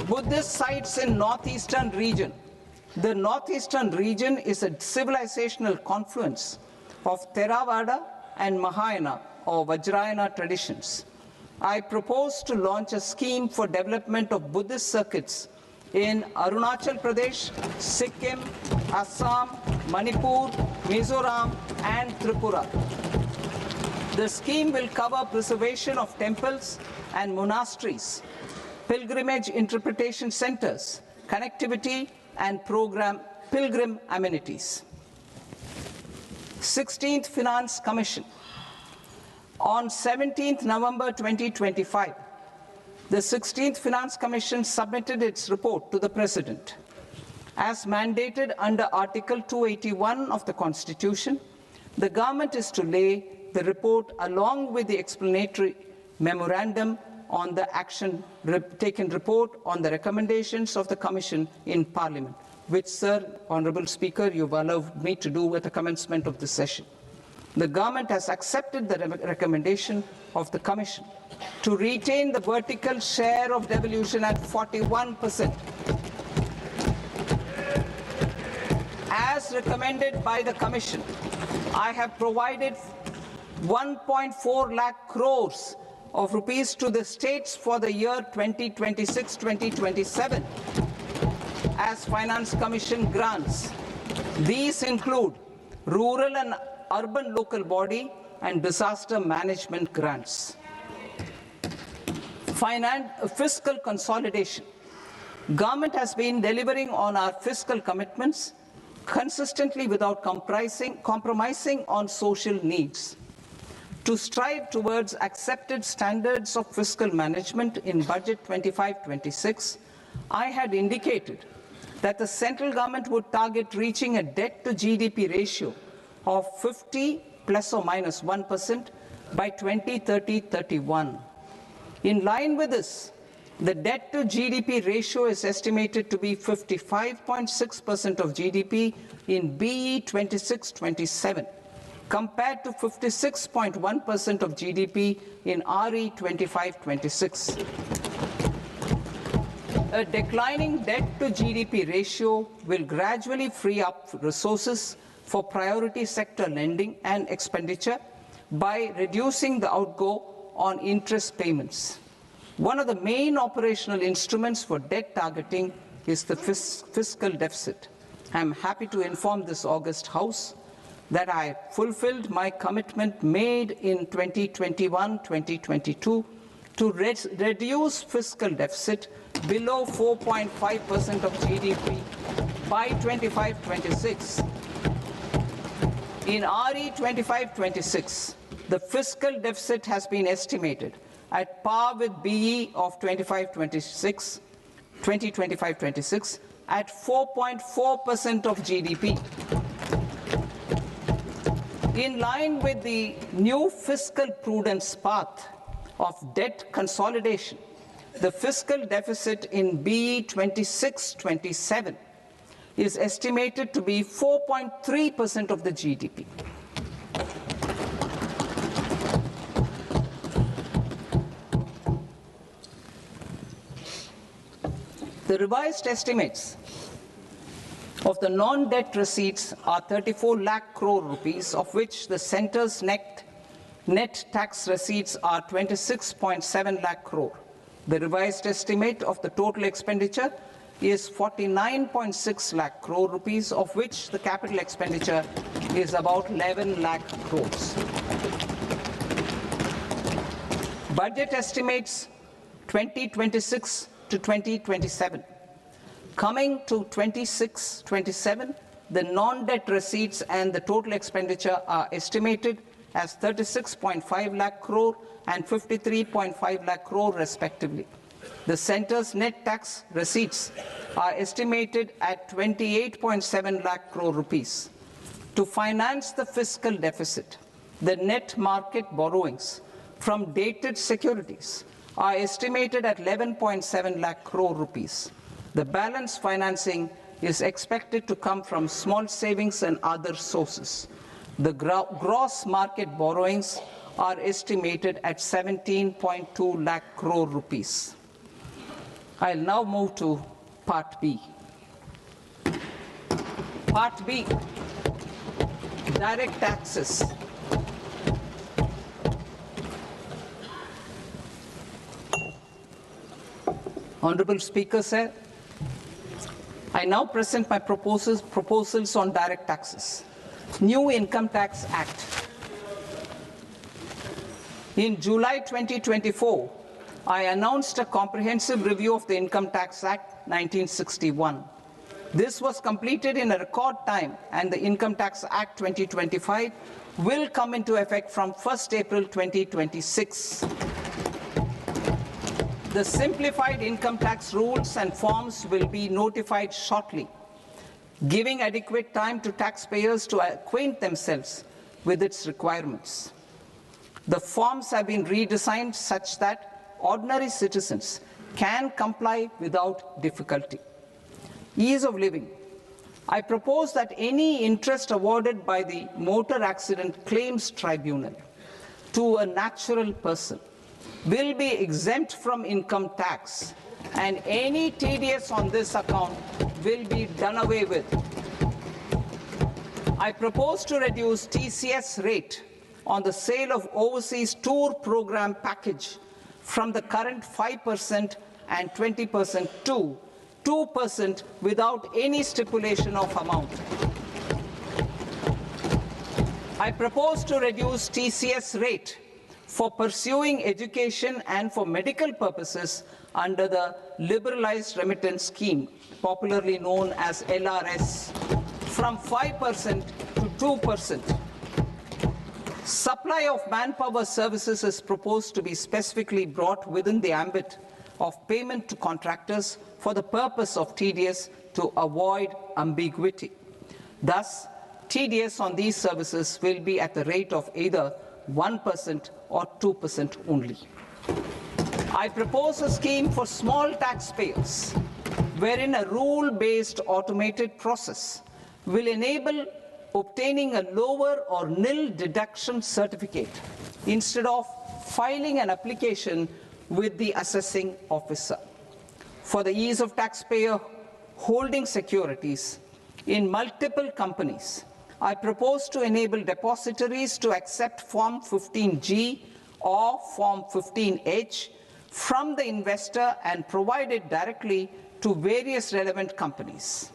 Buddhist sites in northeastern region. The northeastern region is a civilizational confluence of Theravada and Mahayana or Vajrayana traditions. I propose to launch a scheme for development of Buddhist circuits in Arunachal Pradesh, Sikkim, Assam, Manipur, Mizoram, and Tripura. The scheme will cover preservation of temples and monasteries, pilgrimage interpretation centers, connectivity, and pilgrim amenities. 16th Finance Commission. On 17th November 2025, the 16th Finance Commission submitted its report to the President. As mandated under Article 281 of the Constitution, the government is to lay the report along with the explanatory memorandum on the action taken report on the recommendations of the Commission in Parliament, which, Sir, Honourable Speaker, you've allowed me to do at the commencement of this session. The government has accepted the recommendation of the Commission to retain the vertical share of devolution at 41%. As recommended by the Commission, I have provided 1.4 lakh crores of rupees to the states for the year 2026-2027 as Finance Commission grants. These include rural and urban local body and disaster management grants. Fiscal consolidation. Government has been delivering on our fiscal commitments consistently without compromising on social needs. To strive towards accepted standards of fiscal management in Budget 25-26, I had indicated that the central government would target reaching a debt-to-GDP ratio of 50 plus or minus 1% by 2030-31. In line with this, the debt-to-GDP ratio is estimated to be 55.6% of GDP in BE 26-27. compared to 56.1% of GDP in RE 25-26. A declining debt-to-GDP ratio will gradually free up resources for priority sector lending and expenditure by reducing the outgo on interest payments. One of the main operational instruments for debt targeting is the fiscal deficit. I am happy to inform this august House that I fulfilled my commitment made in 2021-2022 to reduce fiscal deficit below 4.5% of GDP by 25-26. In RE 25-26, the fiscal deficit has been estimated at par with BE of 2025-26 at 4.4% of GDP. In line with the new fiscal prudence path of debt consolidation, the fiscal deficit in BE 26-27 is estimated to be 4.3% of the GDP. The revised estimates of the non-debt receipts are 34 lakh crore rupees, of which the centre's net tax receipts are 26.7 lakh crore. The revised estimate of the total expenditure is 49.6 lakh crore rupees, of which the capital expenditure is about 11 lakh crores. Budget estimates 2026 to 2027. Coming to 26-27, the non-debt receipts and the total expenditure are estimated as 36.5 lakh crore and 53.5 lakh crore respectively. The centre's net tax receipts are estimated at 28.7 lakh crore rupees. To finance the fiscal deficit, the net market borrowings from dated securities are estimated at 11.7 lakh crore rupees. The balance financing is expected to come from small savings and other sources. The gross market borrowings are estimated at 17.2 lakh crore rupees. I'll now move to Part B. Part B, direct taxes. Honorable Speaker, sir, I now present my proposals on direct taxes. New Income Tax Act. In July 2024, I announced a comprehensive review of the Income Tax Act 1961. This was completed in a record time, and the Income Tax Act 2025 will come into effect from 1st April 2026. The simplified income tax rules and forms will be notified shortly, giving adequate time to taxpayers to acquaint themselves with its requirements. The forms have been redesigned such that ordinary citizens can comply without difficulty. Ease of living. I propose that any interest awarded by the Motor Accident Claims Tribunal to a natural person will be exempt from income tax, and any TDS on this account will be done away with. I propose to reduce TCS rate on the sale of overseas tour program package from the current 5% and 20% to 2% without any stipulation of amount. I propose to reduce TCS rate for pursuing education and for medical purposes under the Liberalized Remittance Scheme, popularly known as LRS, from 5% to 2%. Supply of manpower services is proposed to be specifically brought within the ambit of payment to contractors for the purpose of TDS to avoid ambiguity. Thus, TDS on these services will be at the rate of either 1% or 2% only. I propose a scheme for small taxpayers, wherein a rule-based automated process will enable obtaining a lower or nil deduction certificate instead of filing an application with the assessing officer. For the ease of taxpayer holding securities in multiple companies, I propose to enable depositories to accept Form 15G or Form 15H from the investor and provide it directly to various relevant companies.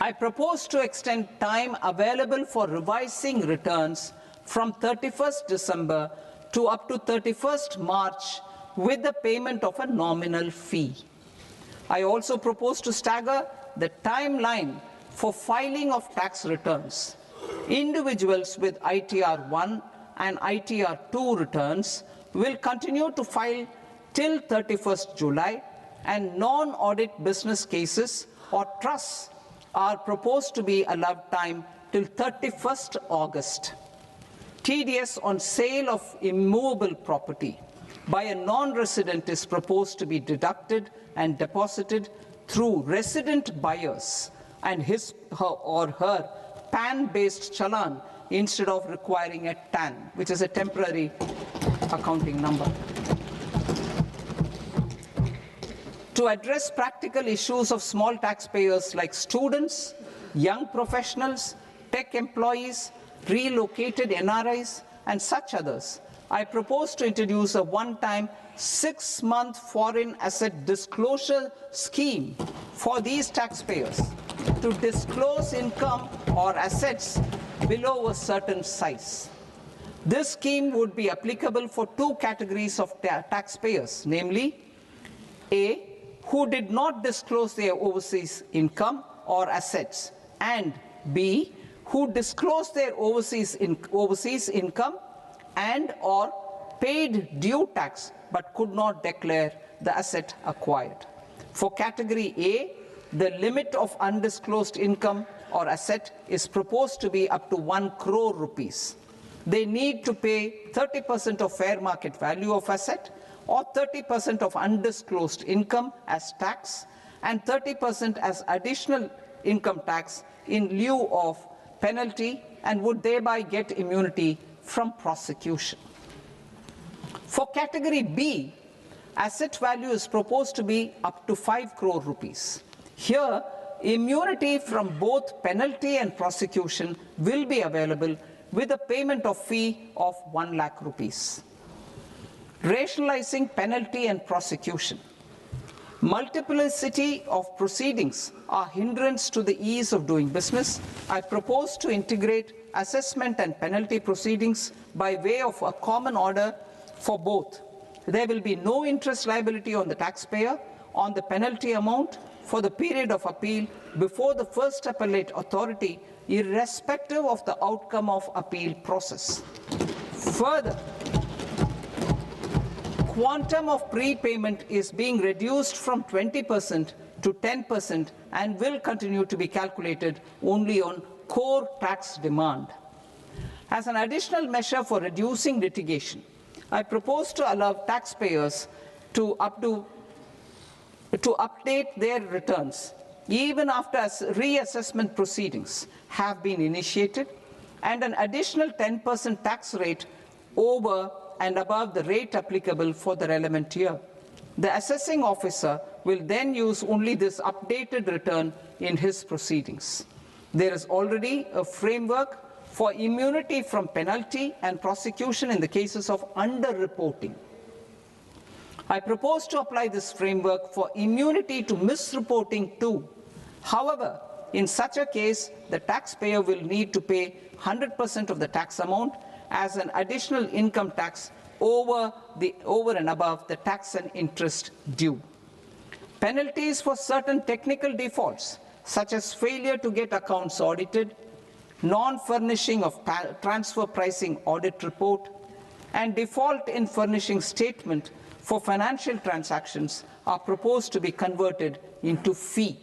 I propose to extend time available for revising returns from 31st December to up to 31st March with the payment of a nominal fee. I also propose to stagger the timeline for filing of tax returns. Individuals with ITR 1 and ITR 2 returns will continue to file till 31st July, and non-audit business cases or trusts are proposed to be allowed time till 31st August. TDS on sale of immovable property by a non-resident is proposed to be deducted and deposited through resident buyers and his or her PAN-based challan instead of requiring a TAN, which is a temporary accounting number. To address practical issues of small taxpayers like students, young professionals, tech employees, relocated NRIs, and such others, I propose to introduce a one-time 6-month foreign asset disclosure scheme for these taxpayers to disclose income or assets below a certain size. This scheme would be applicable for two categories of taxpayers, namely, A, who did not disclose their overseas income or assets, and B, who disclosed their overseas income and or paid due tax but could not declare the asset acquired. For category A, the limit of undisclosed income or asset is proposed to be up to 1 crore rupees. they need to pay 30% of fair market value of asset or 30% of undisclosed income as tax and 30% as additional income tax in lieu of penalty and would thereby get immunity from prosecution. For category B, asset value is proposed to be up to 5 crore rupees. Here, immunity from both penalty and prosecution will be available with a payment of fee of 1 lakh rupees. Rationalizing penalty and prosecution. Multiplicity of proceedings are hindrance to the ease of doing business. I propose to integrate assessment and penalty proceedings by way of a common order for both. There will be no interest liability on the taxpayer on the penalty amount for the period of appeal before the first appellate authority, irrespective of the outcome of appeal process. Further, quantum of prepayment is being reduced from 20% to 10% and will continue to be calculated only on core tax demand. As an additional measure for reducing litigation, I propose to allow taxpayers to update their returns even after reassessment proceedings have been initiated, and an additional 10% tax rate over and above the rate applicable for the relevant year. The assessing officer will then use only this updated return in his proceedings. There is already a framework for immunity from penalty and prosecution in the cases of underreporting. I propose to apply this framework for immunity to misreporting too. However, in such a case, the taxpayer will need to pay 100% of the tax amount as an additional income tax over and above the tax and interest due. Penalties for certain technical defaults, such as failure to get accounts audited, non-furnishing of transfer pricing audit report, and default in furnishing statement for financial transactions are proposed to be converted into fee.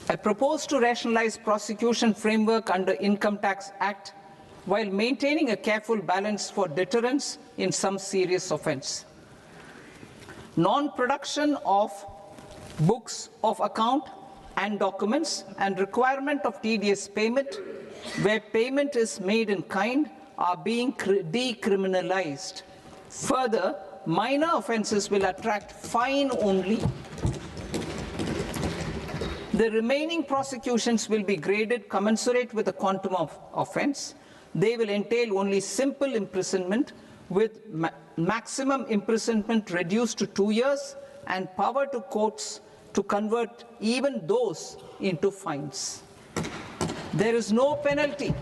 I propose to rationalize prosecution framework under Income Tax Act while maintaining a careful balance for deterrence in some serious offence. Non-production of books of account and documents and requirement of TDS payment where payment is made in kind are being decriminalized. Further, minor offences will attract fine only. The remaining prosecutions will be graded commensurate with the quantum of offence. They will entail only simple imprisonment with maximum imprisonment reduced to 2 years and power to courts to convert even those into fines. There is no penalty.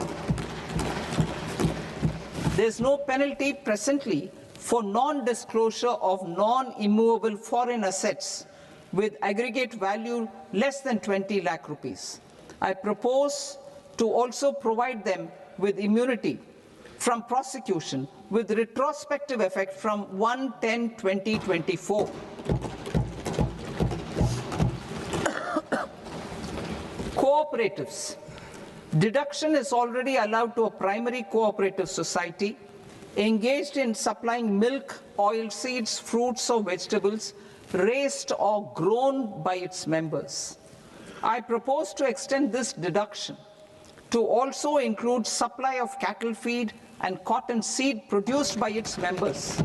There is no penalty presently for non-disclosure of non-immovable foreign assets with aggregate value less than 20 lakh rupees. I propose to also provide them with immunity from prosecution with retrospective effect from 1/10/2024. Cooperatives. Deduction is already allowed to a primary cooperative society engaged in supplying milk, oilseeds, fruits or vegetables raised or grown by its members. I propose to extend this deduction to also include supply of cattle feed and cotton seed produced by its members.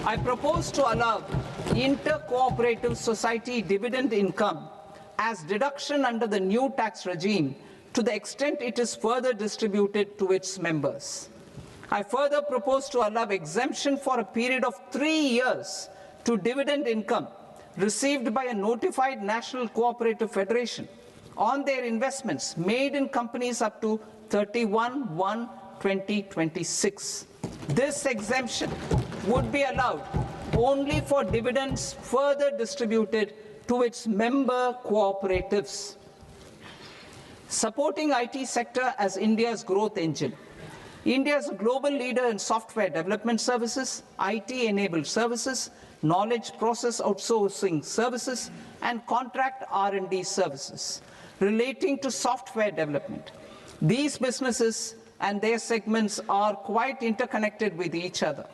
I propose to allow inter-cooperative society dividend income as deduction under the new tax regime to the extent it is further distributed to its members. I further propose to allow exemption for a period of 3 years to dividend income received by a notified national cooperative federation on their investments made in companies up to 31/1/2026. This exemption would be allowed only for dividends further distributed to its member cooperatives. Supporting IT sector as India's growth engine. India is a global leader in software development services, IT-enabled services, knowledge process outsourcing services, and contract R&D services relating to software development. These businesses and their segments are quite interconnected with each other.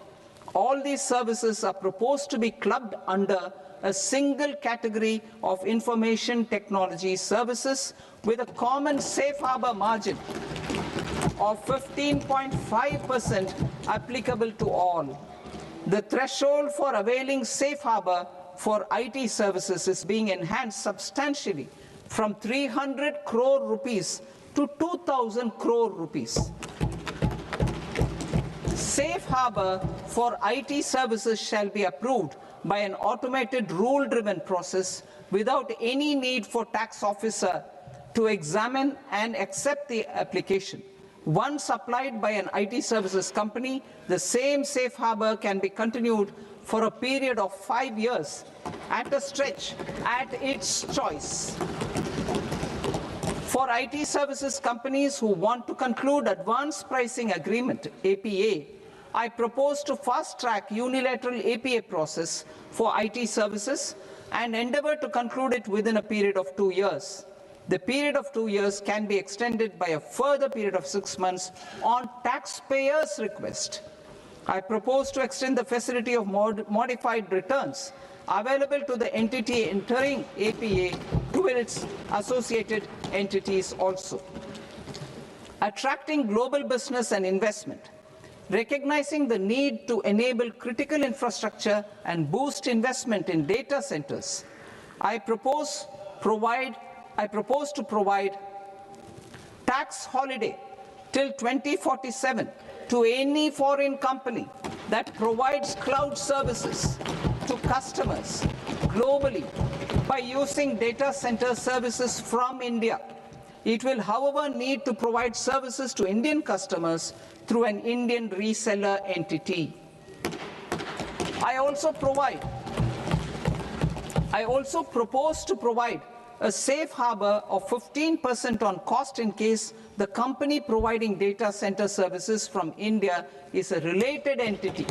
All these services are proposed to be clubbed under a single category of information technology services with a common safe harbor margin of 15.5% applicable to all. The threshold for availing safe harbor for IT services is being enhanced substantially from 300 crore rupees to 2,000 crore rupees. Safe harbor for IT services shall be approved by an automated rule-driven process without any need for tax officer to examine and accept the application. Once applied by an IT services company, the same safe harbor can be continued for a period of 5 years at a stretch at its choice. For IT services companies who want to conclude advanced pricing agreement, APA, I propose to fast-track unilateral APA process for IT services and endeavor to conclude it within a period of 2 years. The period of 2 years can be extended by a further period of 6 months on taxpayers' request. I propose to extend the facility of modified returns available to the entity entering APA to its associated entities also. Attracting global business and investment. Recognizing the need to enable critical infrastructure and boost investment in data centers, I propose to provide tax holiday till 2047 to any foreign company that provides cloud services to customers globally by using data center services from India. It will, however, need to provide services to Indian customers through an Indian reseller entity. I also propose to provide a safe harbor of 15% on cost in case the company providing data center services from India is a related entity.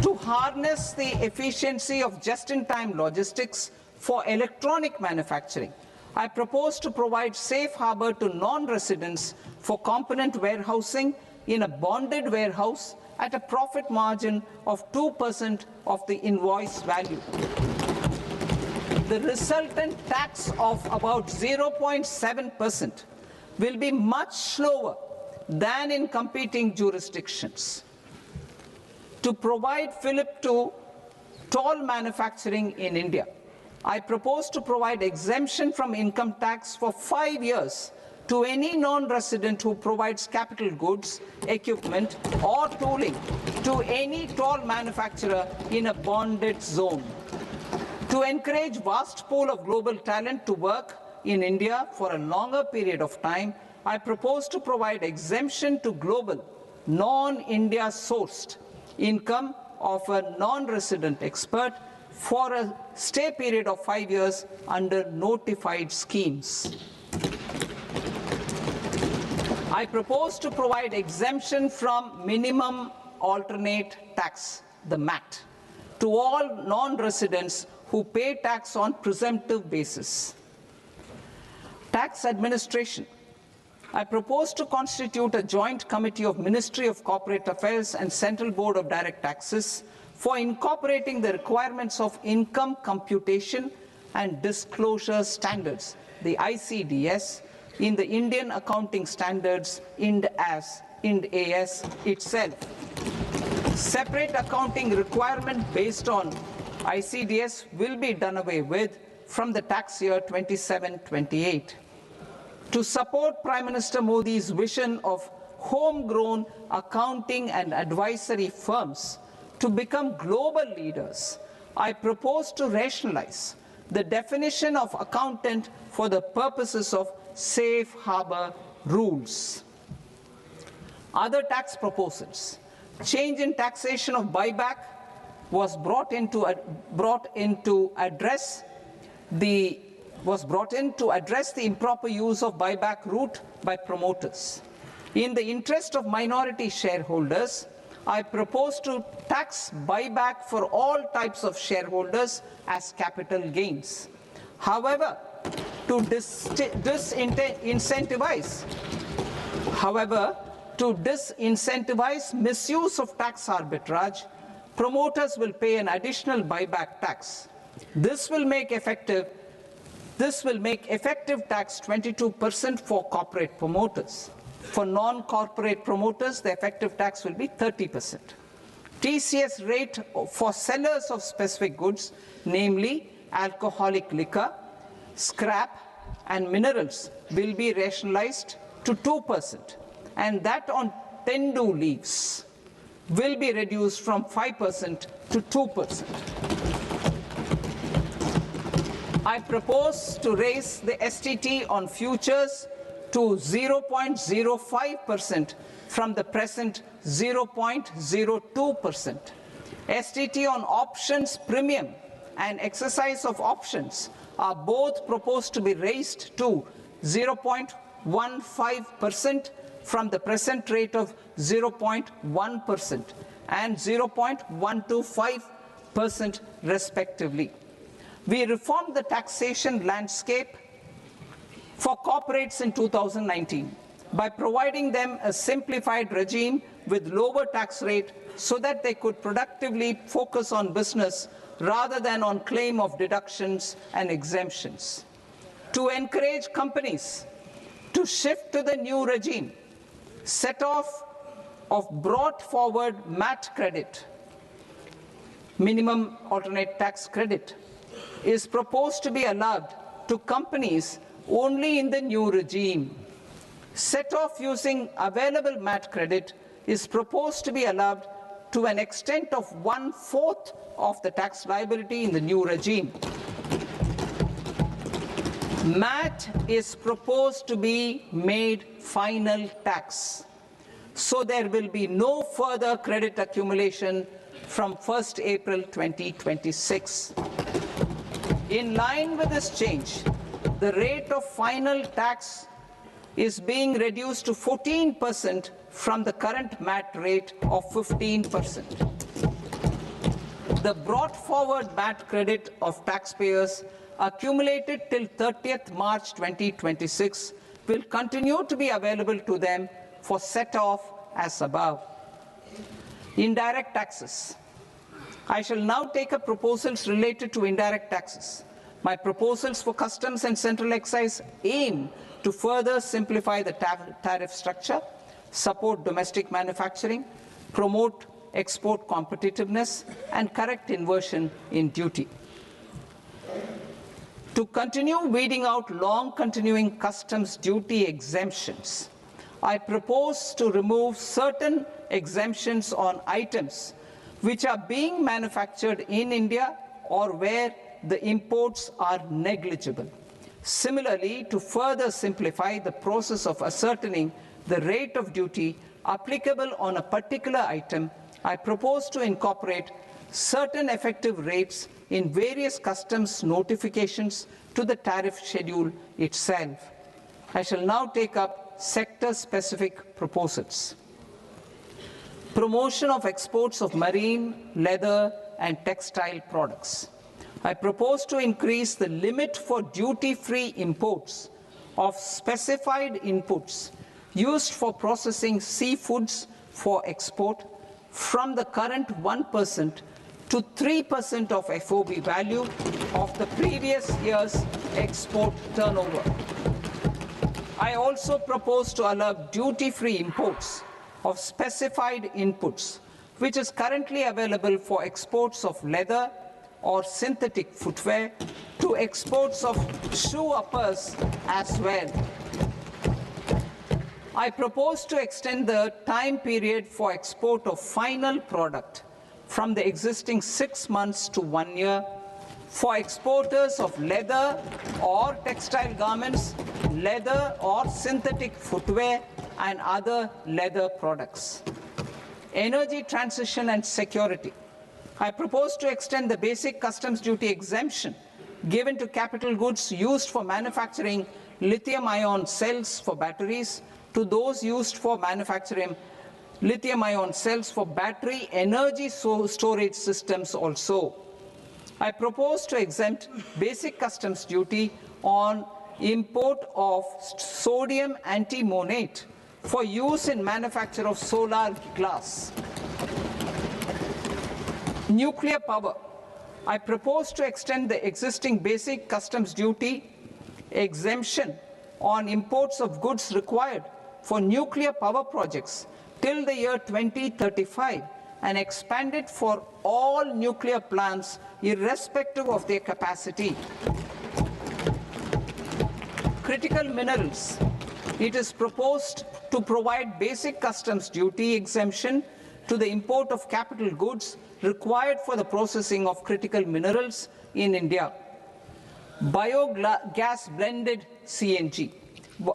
To harness the efficiency of just-in-time logistics for electronic manufacturing, I propose to provide safe harbor to non-residents for component warehousing in a bonded warehouse at a profit margin of 2% of the invoice value. The resultant tax of about 0.7% will be much lower than in competing jurisdictions. To provide fillip to toll manufacturing in India, I propose to provide exemption from income tax for 5 years to any non-resident who provides capital goods, equipment, or tooling to any toll manufacturer in a bonded zone. To encourage vast pool of global talent to work in India for a longer period of time, I propose to provide exemption to global, non-India sourced income of a non-resident expert for a stay period of 5 years under notified schemes. I propose to provide exemption from minimum alternate tax, the MAT, to all non-residents who pay tax on presumptive basis. Tax administration. I propose to constitute a joint committee of Ministry of Corporate Affairs and Central Board of Direct Taxes for incorporating the requirements of income computation and disclosure standards, the ICDS, in the Indian Accounting Standards, IND AS itself. Separate accounting requirement based on ICDS will be done away with from the tax year 27-28. To support Prime Minister Modi's vision of homegrown accounting and advisory firms to become global leaders, I propose to rationalize the definition of accountant for the purposes of safe harbor rules. Other tax proposals. Change in taxation of buyback was brought in to address the improper use of buyback route by promoters. In the interest of minority shareholders, I propose to tax buyback for all types of shareholders as capital gains. However, to disincentivize misuse of tax arbitrage, promoters will pay an additional buyback tax. This will make effective tax 22% for corporate promoters. For non-corporate promoters, the effective tax will be 30%. TCS rate for sellers of specific goods, namely alcoholic liquor, scrap, and minerals, will be rationalized to 2%, and that on Tendu leaves will be reduced from 5% to 2%. I propose to raise the STT on futures to 0.05% from the present 0.02%. STT on options premium and exercise of options are both proposed to be raised to 0.15% from the present rate of 0.1% and 0.125% respectively. We reformed the taxation landscape for corporates in 2019 by providing them a simplified regime with lower tax rate so that they could productively focus on business rather than on claim of deductions and exemptions. To encourage companies to shift to the new regime, set-off of brought forward MAT credit, minimum alternate tax credit, is proposed to be allowed to companies only in the new regime. Set-off using available MAT credit is proposed to be allowed to an extent of 1/4 of the tax liability in the new regime. MAT is proposed to be made final tax, so there will be no further credit accumulation from 1st April 2026. In line with this change, the rate of final tax is being reduced to 14% from the current MAT rate of 15%. The brought forward MAT credit of taxpayers accumulated till 30th March 2026 will continue to be available to them for set-off as above. Indirect taxes. I shall now take up proposals related to indirect taxes. My proposals for customs and central excise aim to further simplify the tariff structure, support domestic manufacturing, promote export competitiveness, and correct inversion in duty. To continue weeding out long continuing customs duty exemptions, I propose to remove certain exemptions on items which are being manufactured in India or where the imports are negligible. Similarly, to further simplify the process of ascertaining the rate of duty applicable on a particular item, I propose to incorporate certain effective rates in various customs notifications to the tariff schedule itself. I shall now take up sector-specific proposals. Promotion of exports of marine, leather, and textile products. I propose to increase the limit for duty-free imports of specified inputs used for processing seafoods for export from the current 1% to 3% of FOB value of the previous year's export turnover. I also propose to allow duty-free imports of specified inputs, which is currently available for exports of leather or synthetic footwear, to exports of shoe uppers as well. I propose to extend the time period for export of final product from the existing 6 months to 1 year for exporters of leather or textile garments, leather or synthetic footwear, and other leather products. Energy transition and security. I propose to extend the basic customs duty exemption given to capital goods used for manufacturing lithium-ion cells for batteries to those used for manufacturing lithium-ion cells for battery energy storage systems also. I propose to exempt basic customs duty on import of sodium antimonate for use in manufacture of solar glass. Nuclear power. I propose to extend the existing basic customs duty exemption on imports of goods required for nuclear power projects till the year 2035 and expand it for all nuclear plants irrespective of their capacity. Critical minerals. It is proposed to provide basic customs duty exemption to the import of capital goods required for the processing of critical minerals in India. Biogas blended CNG.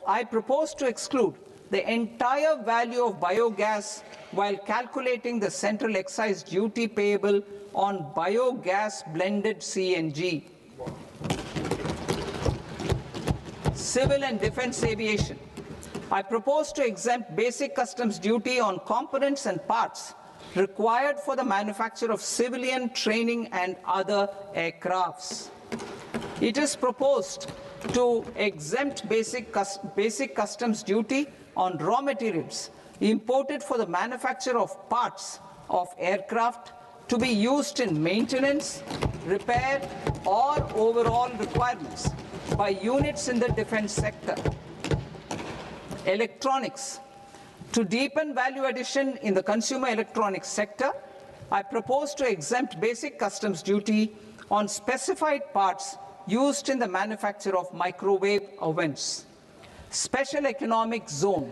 I propose to exclude the entire value of biogas while calculating the central excise duty payable on biogas blended CNG. Civil and defense aviation. I propose to exempt basic customs duty on components and parts required for the manufacture of civilian training and other aircrafts. It is proposed to exempt basic customs duty on raw materials imported for the manufacture of parts of aircraft to be used in maintenance, repair, or overall requirements by units in the defense sector. Electronics. To deepen value addition in the consumer electronics sector, I propose to exempt basic customs duty on specified parts used in the manufacture of microwave ovens. Special economic zone.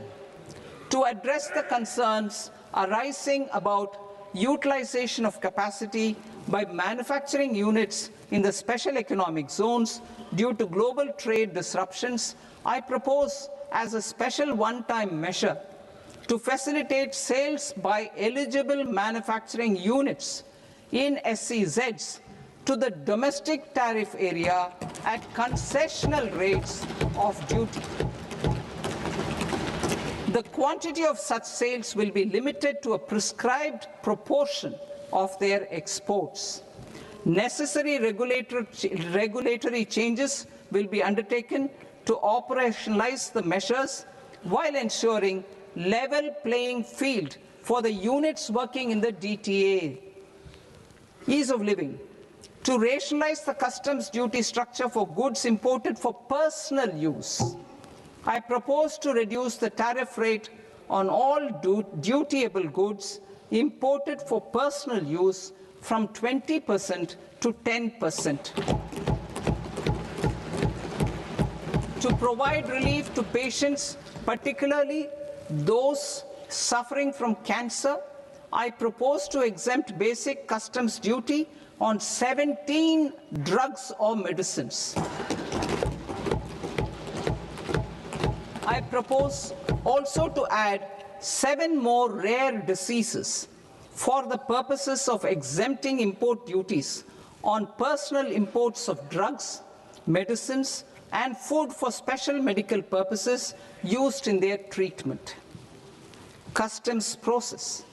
To address the concerns arising about utilization of capacity by manufacturing units in the special economic zones due to global trade disruptions, I propose as a special one-time measure to facilitate sales by eligible manufacturing units in SEZs to the domestic tariff area at concessional rates of duty. The quantity of such sales will be limited to a prescribed proportion of their exports. Necessary regulatory changes will be undertaken to operationalize the measures while ensuring level playing field for the units working in the DTA. Ease of living. To rationalize the customs duty structure for goods imported for personal use, I propose to reduce the tariff rate on all dutiable goods imported for personal use from 20% to 10%. To provide relief to patients, particularly those suffering from cancer, I propose to exempt basic customs duty on 17 drugs or medicines. I propose also to add 7 more rare diseases for the purposes of exempting import duties on personal imports of drugs, medicines, and food for special medical purposes used in their treatment. Customs process.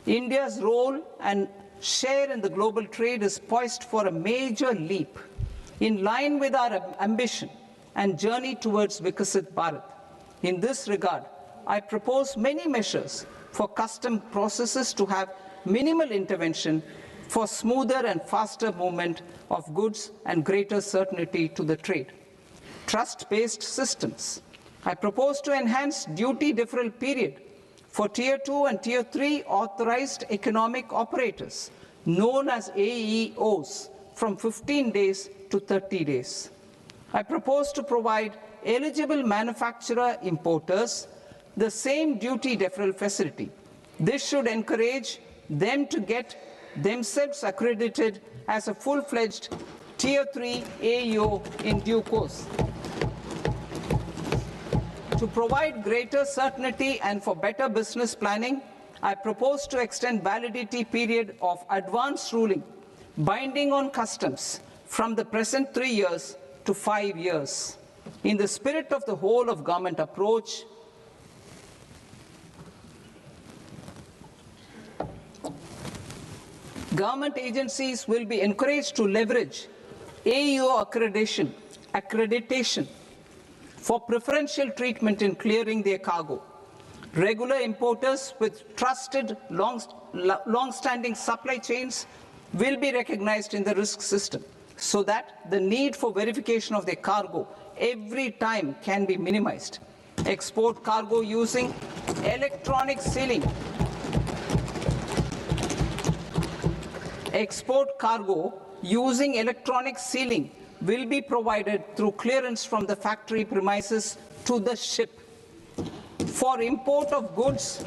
India's role and share in the global trade is poised for a major leap in line with our ambition and journey towards Vikasit Bharat. In this regard, I propose many measures for custom processes to have minimal intervention for smoother and faster movement of goods and greater certainty to the trade. Trust-based systems. I propose to enhance duty deferral period for Tier 2 and Tier 3 authorized economic operators, known as AEOs, from 15 days to 30 days. I propose to provide eligible manufacturer importers the same duty deferral facility. This should encourage them to get themselves accredited as a full-fledged Tier 3 AEO in due course. To provide greater certainty and for better business planning, I propose to extend validity period of advance ruling binding on customs from the present 3 years to 5 years. In the spirit of the whole of government approach, Government agencies will be encouraged to leverage AEO accreditation for preferential treatment in clearing their cargo. Regular importers with trusted, long-standing supply chains will be recognized in the risk system so that the need for verification of their cargo every time can be minimized. Export cargo using electronic sealing. Export cargo using electronic sealing will be provided through clearance from the factory premises to the ship. For import of goods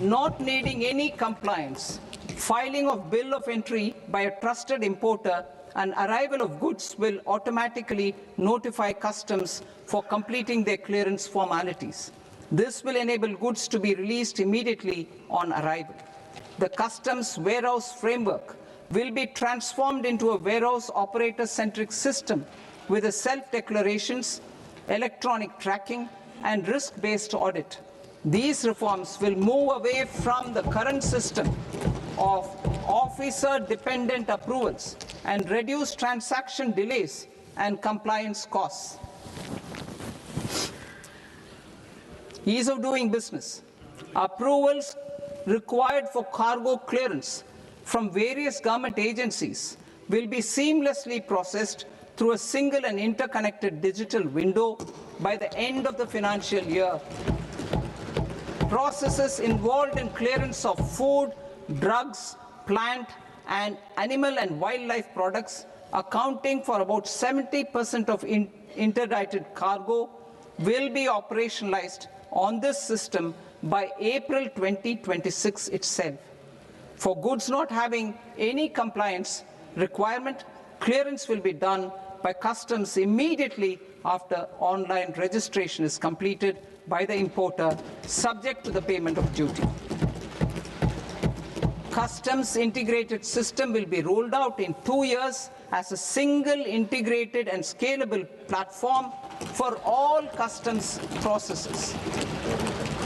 not needing any compliance, filing of bill of entry by a trusted importer and arrival of goods will automatically notify customs for completing their clearance formalities. This will enable goods to be released immediately on arrival. The customs warehouse framework will be transformed into a warehouse operator-centric system with a self-declarations, electronic tracking, and risk-based audit. These reforms will move away from the current system of officer-dependent approvals and reduce transaction delays and compliance costs. Ease of doing business. Approvals required for cargo clearance from various government agencies will be seamlessly processed through a single and interconnected digital window by the end of the financial year. Processes involved in clearance of food, drugs, plant, and animal and wildlife products, accounting for about 70% of interdicted cargo, will be operationalized on this system by April 2026 itself. For goods not having any compliance requirement, clearance will be done by customs immediately after online registration is completed by the importer, subject to the payment of duty. Customs integrated system will be rolled out in 2 years as a single integrated and scalable platform for all customs processes.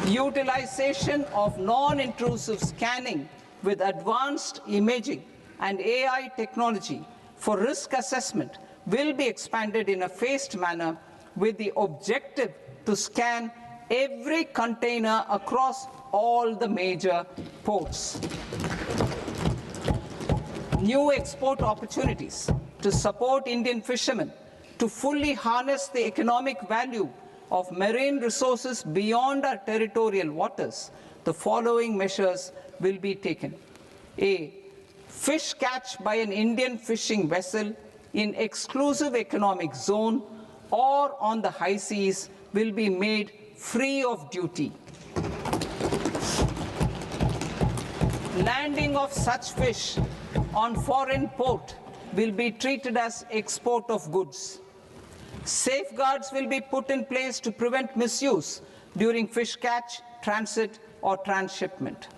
Utilization of non-intrusive scanning with advanced imaging and AI technology for risk assessment will be expanded in a phased manner with the objective to scan every container across all the major ports. New export opportunities to support Indian fishermen to fully harness the economic value of marine resources beyond our territorial waters. The following measures will be taken. A. Fish catch by an Indian fishing vessel in exclusive economic zone or on the high seas will be made free of duty. Landing of such fish on foreign port will be treated as export of goods. Safeguards will be put in place to prevent misuse during fish catch, transit, or transshipment.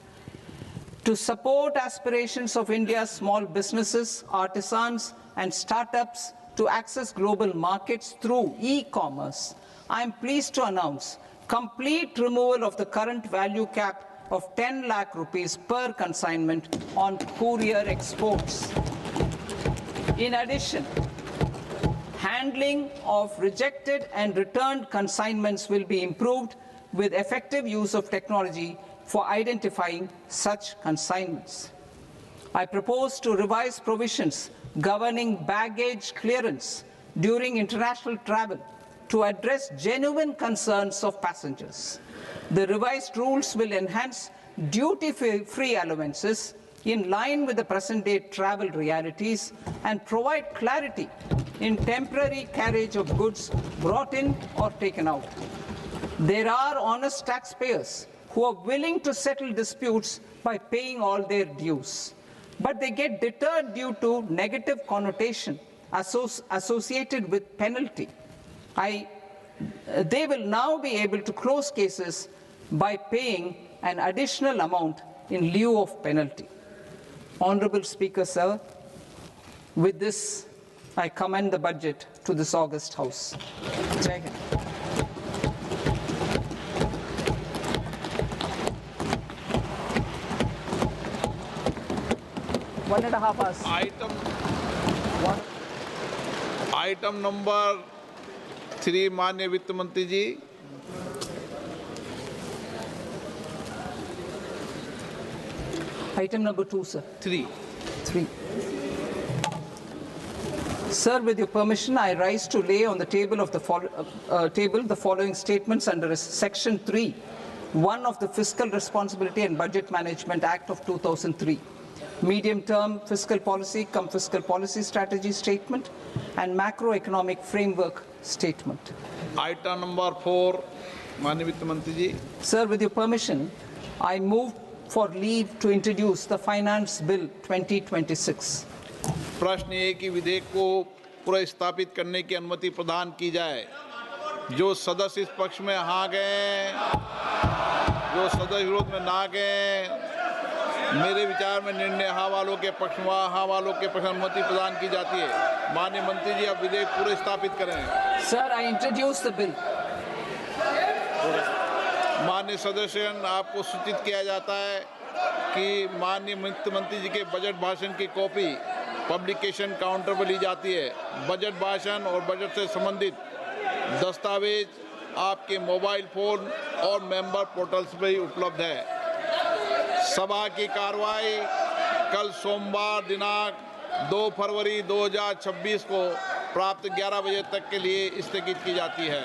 To support aspirations of India's small businesses, artisans, and startups to access global markets through e-commerce, I am pleased to announce complete removal of the current value cap of 10 lakh rupees per consignment on courier exports. In addition, handling of rejected and returned consignments will be improved with effective use of technology for identifying such consignments. I propose to revise provisions governing baggage clearance during international travel to address genuine concerns of passengers. The revised rules will enhance duty-free allowances in line with the present-day travel realities and provide clarity in temporary carriage of goods brought in or taken out. There are honest taxpayers who are willing to settle disputes by paying all their dues, but they get deterred due to negative connotation associated with penalty. They will now be able to close cases by paying an additional amount in lieu of penalty. Honorable Speaker, sir, with this, I commend the budget to this august House. Jai Hind. 1.5 hours. Item number 3 माननीय वित्त मंत्री जी। Item number 2, sir. 3। Sir, with your permission, I rise to lay on the table of the following statements under Section 3, 1 of the Fiscal Responsibility and Budget Management Act of 2003, medium-term fiscal policy cum fiscal policy strategy statement, and macroeconomic framework statement. Item number 4 माननीय वित्त मंत्री जी। Sir, with your permission, I move for leave to introduce the Finance Bill 2026. प्रश्न ये कि विधेयक को पुनर्स्थापित करने की अनुमति प्रदान की जाए। जो सदस्य इस पक्ष में हाँ गए, जो सदस्य विरोध में ना गए, मेरे विचार में निर्णय हाँ वालों के पक्ष में, हाँ वालों के पक्ष में अनुमति प्रदान की जाती है। माननीय मंत्री जी, अब विधेयक पुनर्स्थापित करें। Sir, I introduce the bill. माननीय सदस्यगण, आपको सूचित किया जाता है कि माननीय वित्त मंत्री जी के बजट भाषण की कॉपी पब्लिकेशन काउंटर पर ली जाती है। बजट भाषण और बजट से संबंधित दस्तावेज आपके मोबाइल फोन और मेंबर पोर्टल्स पर ही उपलब्ध है। सभा की कार्रवाई कल सोमवार दिनांक 2 फरवरी 2026 को प्राप्त 11 बजे तक के लिए स्थगित की जाती है।